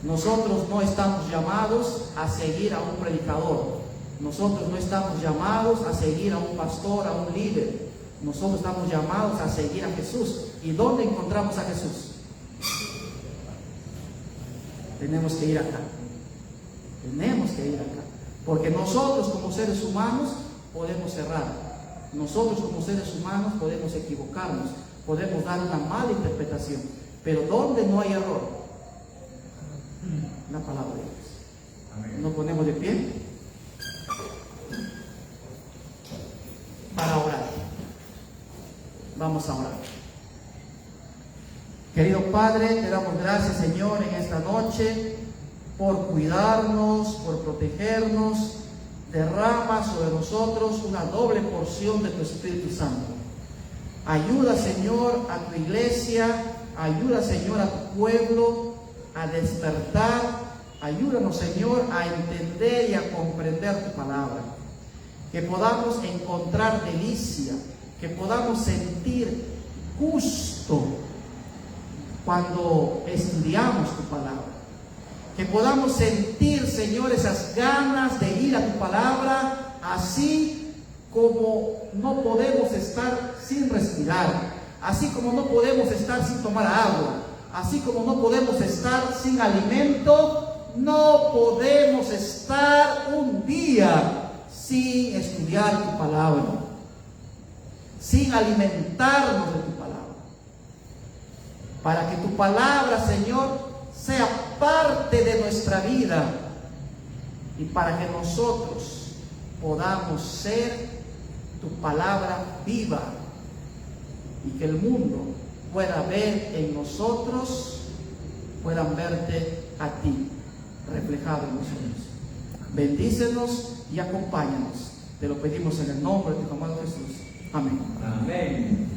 nosotros no estamos llamados a seguir a un predicador. Nosotros no estamos llamados a seguir a un pastor, a un líder. Nosotros estamos llamados a seguir a Jesús. ¿Y dónde encontramos a Jesús? tenemos que ir acá. Tenemos que ir acá. Porque nosotros como seres humanos podemos errar. Nosotros como seres humanos podemos equivocarnos. Podemos dar una mala interpretación. Pero ¿dónde no hay error? La palabra de Dios. Amén. Nos ponemos de pie para orar. Vamos a orar. Querido Padre, te damos gracias, Señor, en esta noche por cuidarnos, por protegernos. Derrama sobre nosotros una doble porción de tu Espíritu Santo. Ayuda, Señor, a tu iglesia. Ayuda, Señor, a tu pueblo a despertar. Ayúdanos, Señor, a entender y a comprender tu palabra. Que podamos encontrar delicia, que podamos sentir gusto cuando estudiamos tu palabra. Que podamos sentir, Señor, esas ganas de ir a tu palabra, así como no podemos estar sin respirar, así como no podemos estar sin tomar agua, así como no podemos estar sin alimento, no podemos estar un día sin estudiar tu palabra, sin alimentarnos de tu palabra. Para que tu palabra, Señor, sea parte de nuestra vida y para que nosotros podamos ser tu palabra viva y que el mundo pueda ver en nosotros, puedan verte a ti reflejado en nosotros. Bendícenos y acompáñanos. Te lo pedimos en el nombre de tu amado Jesús. Amén. Amén.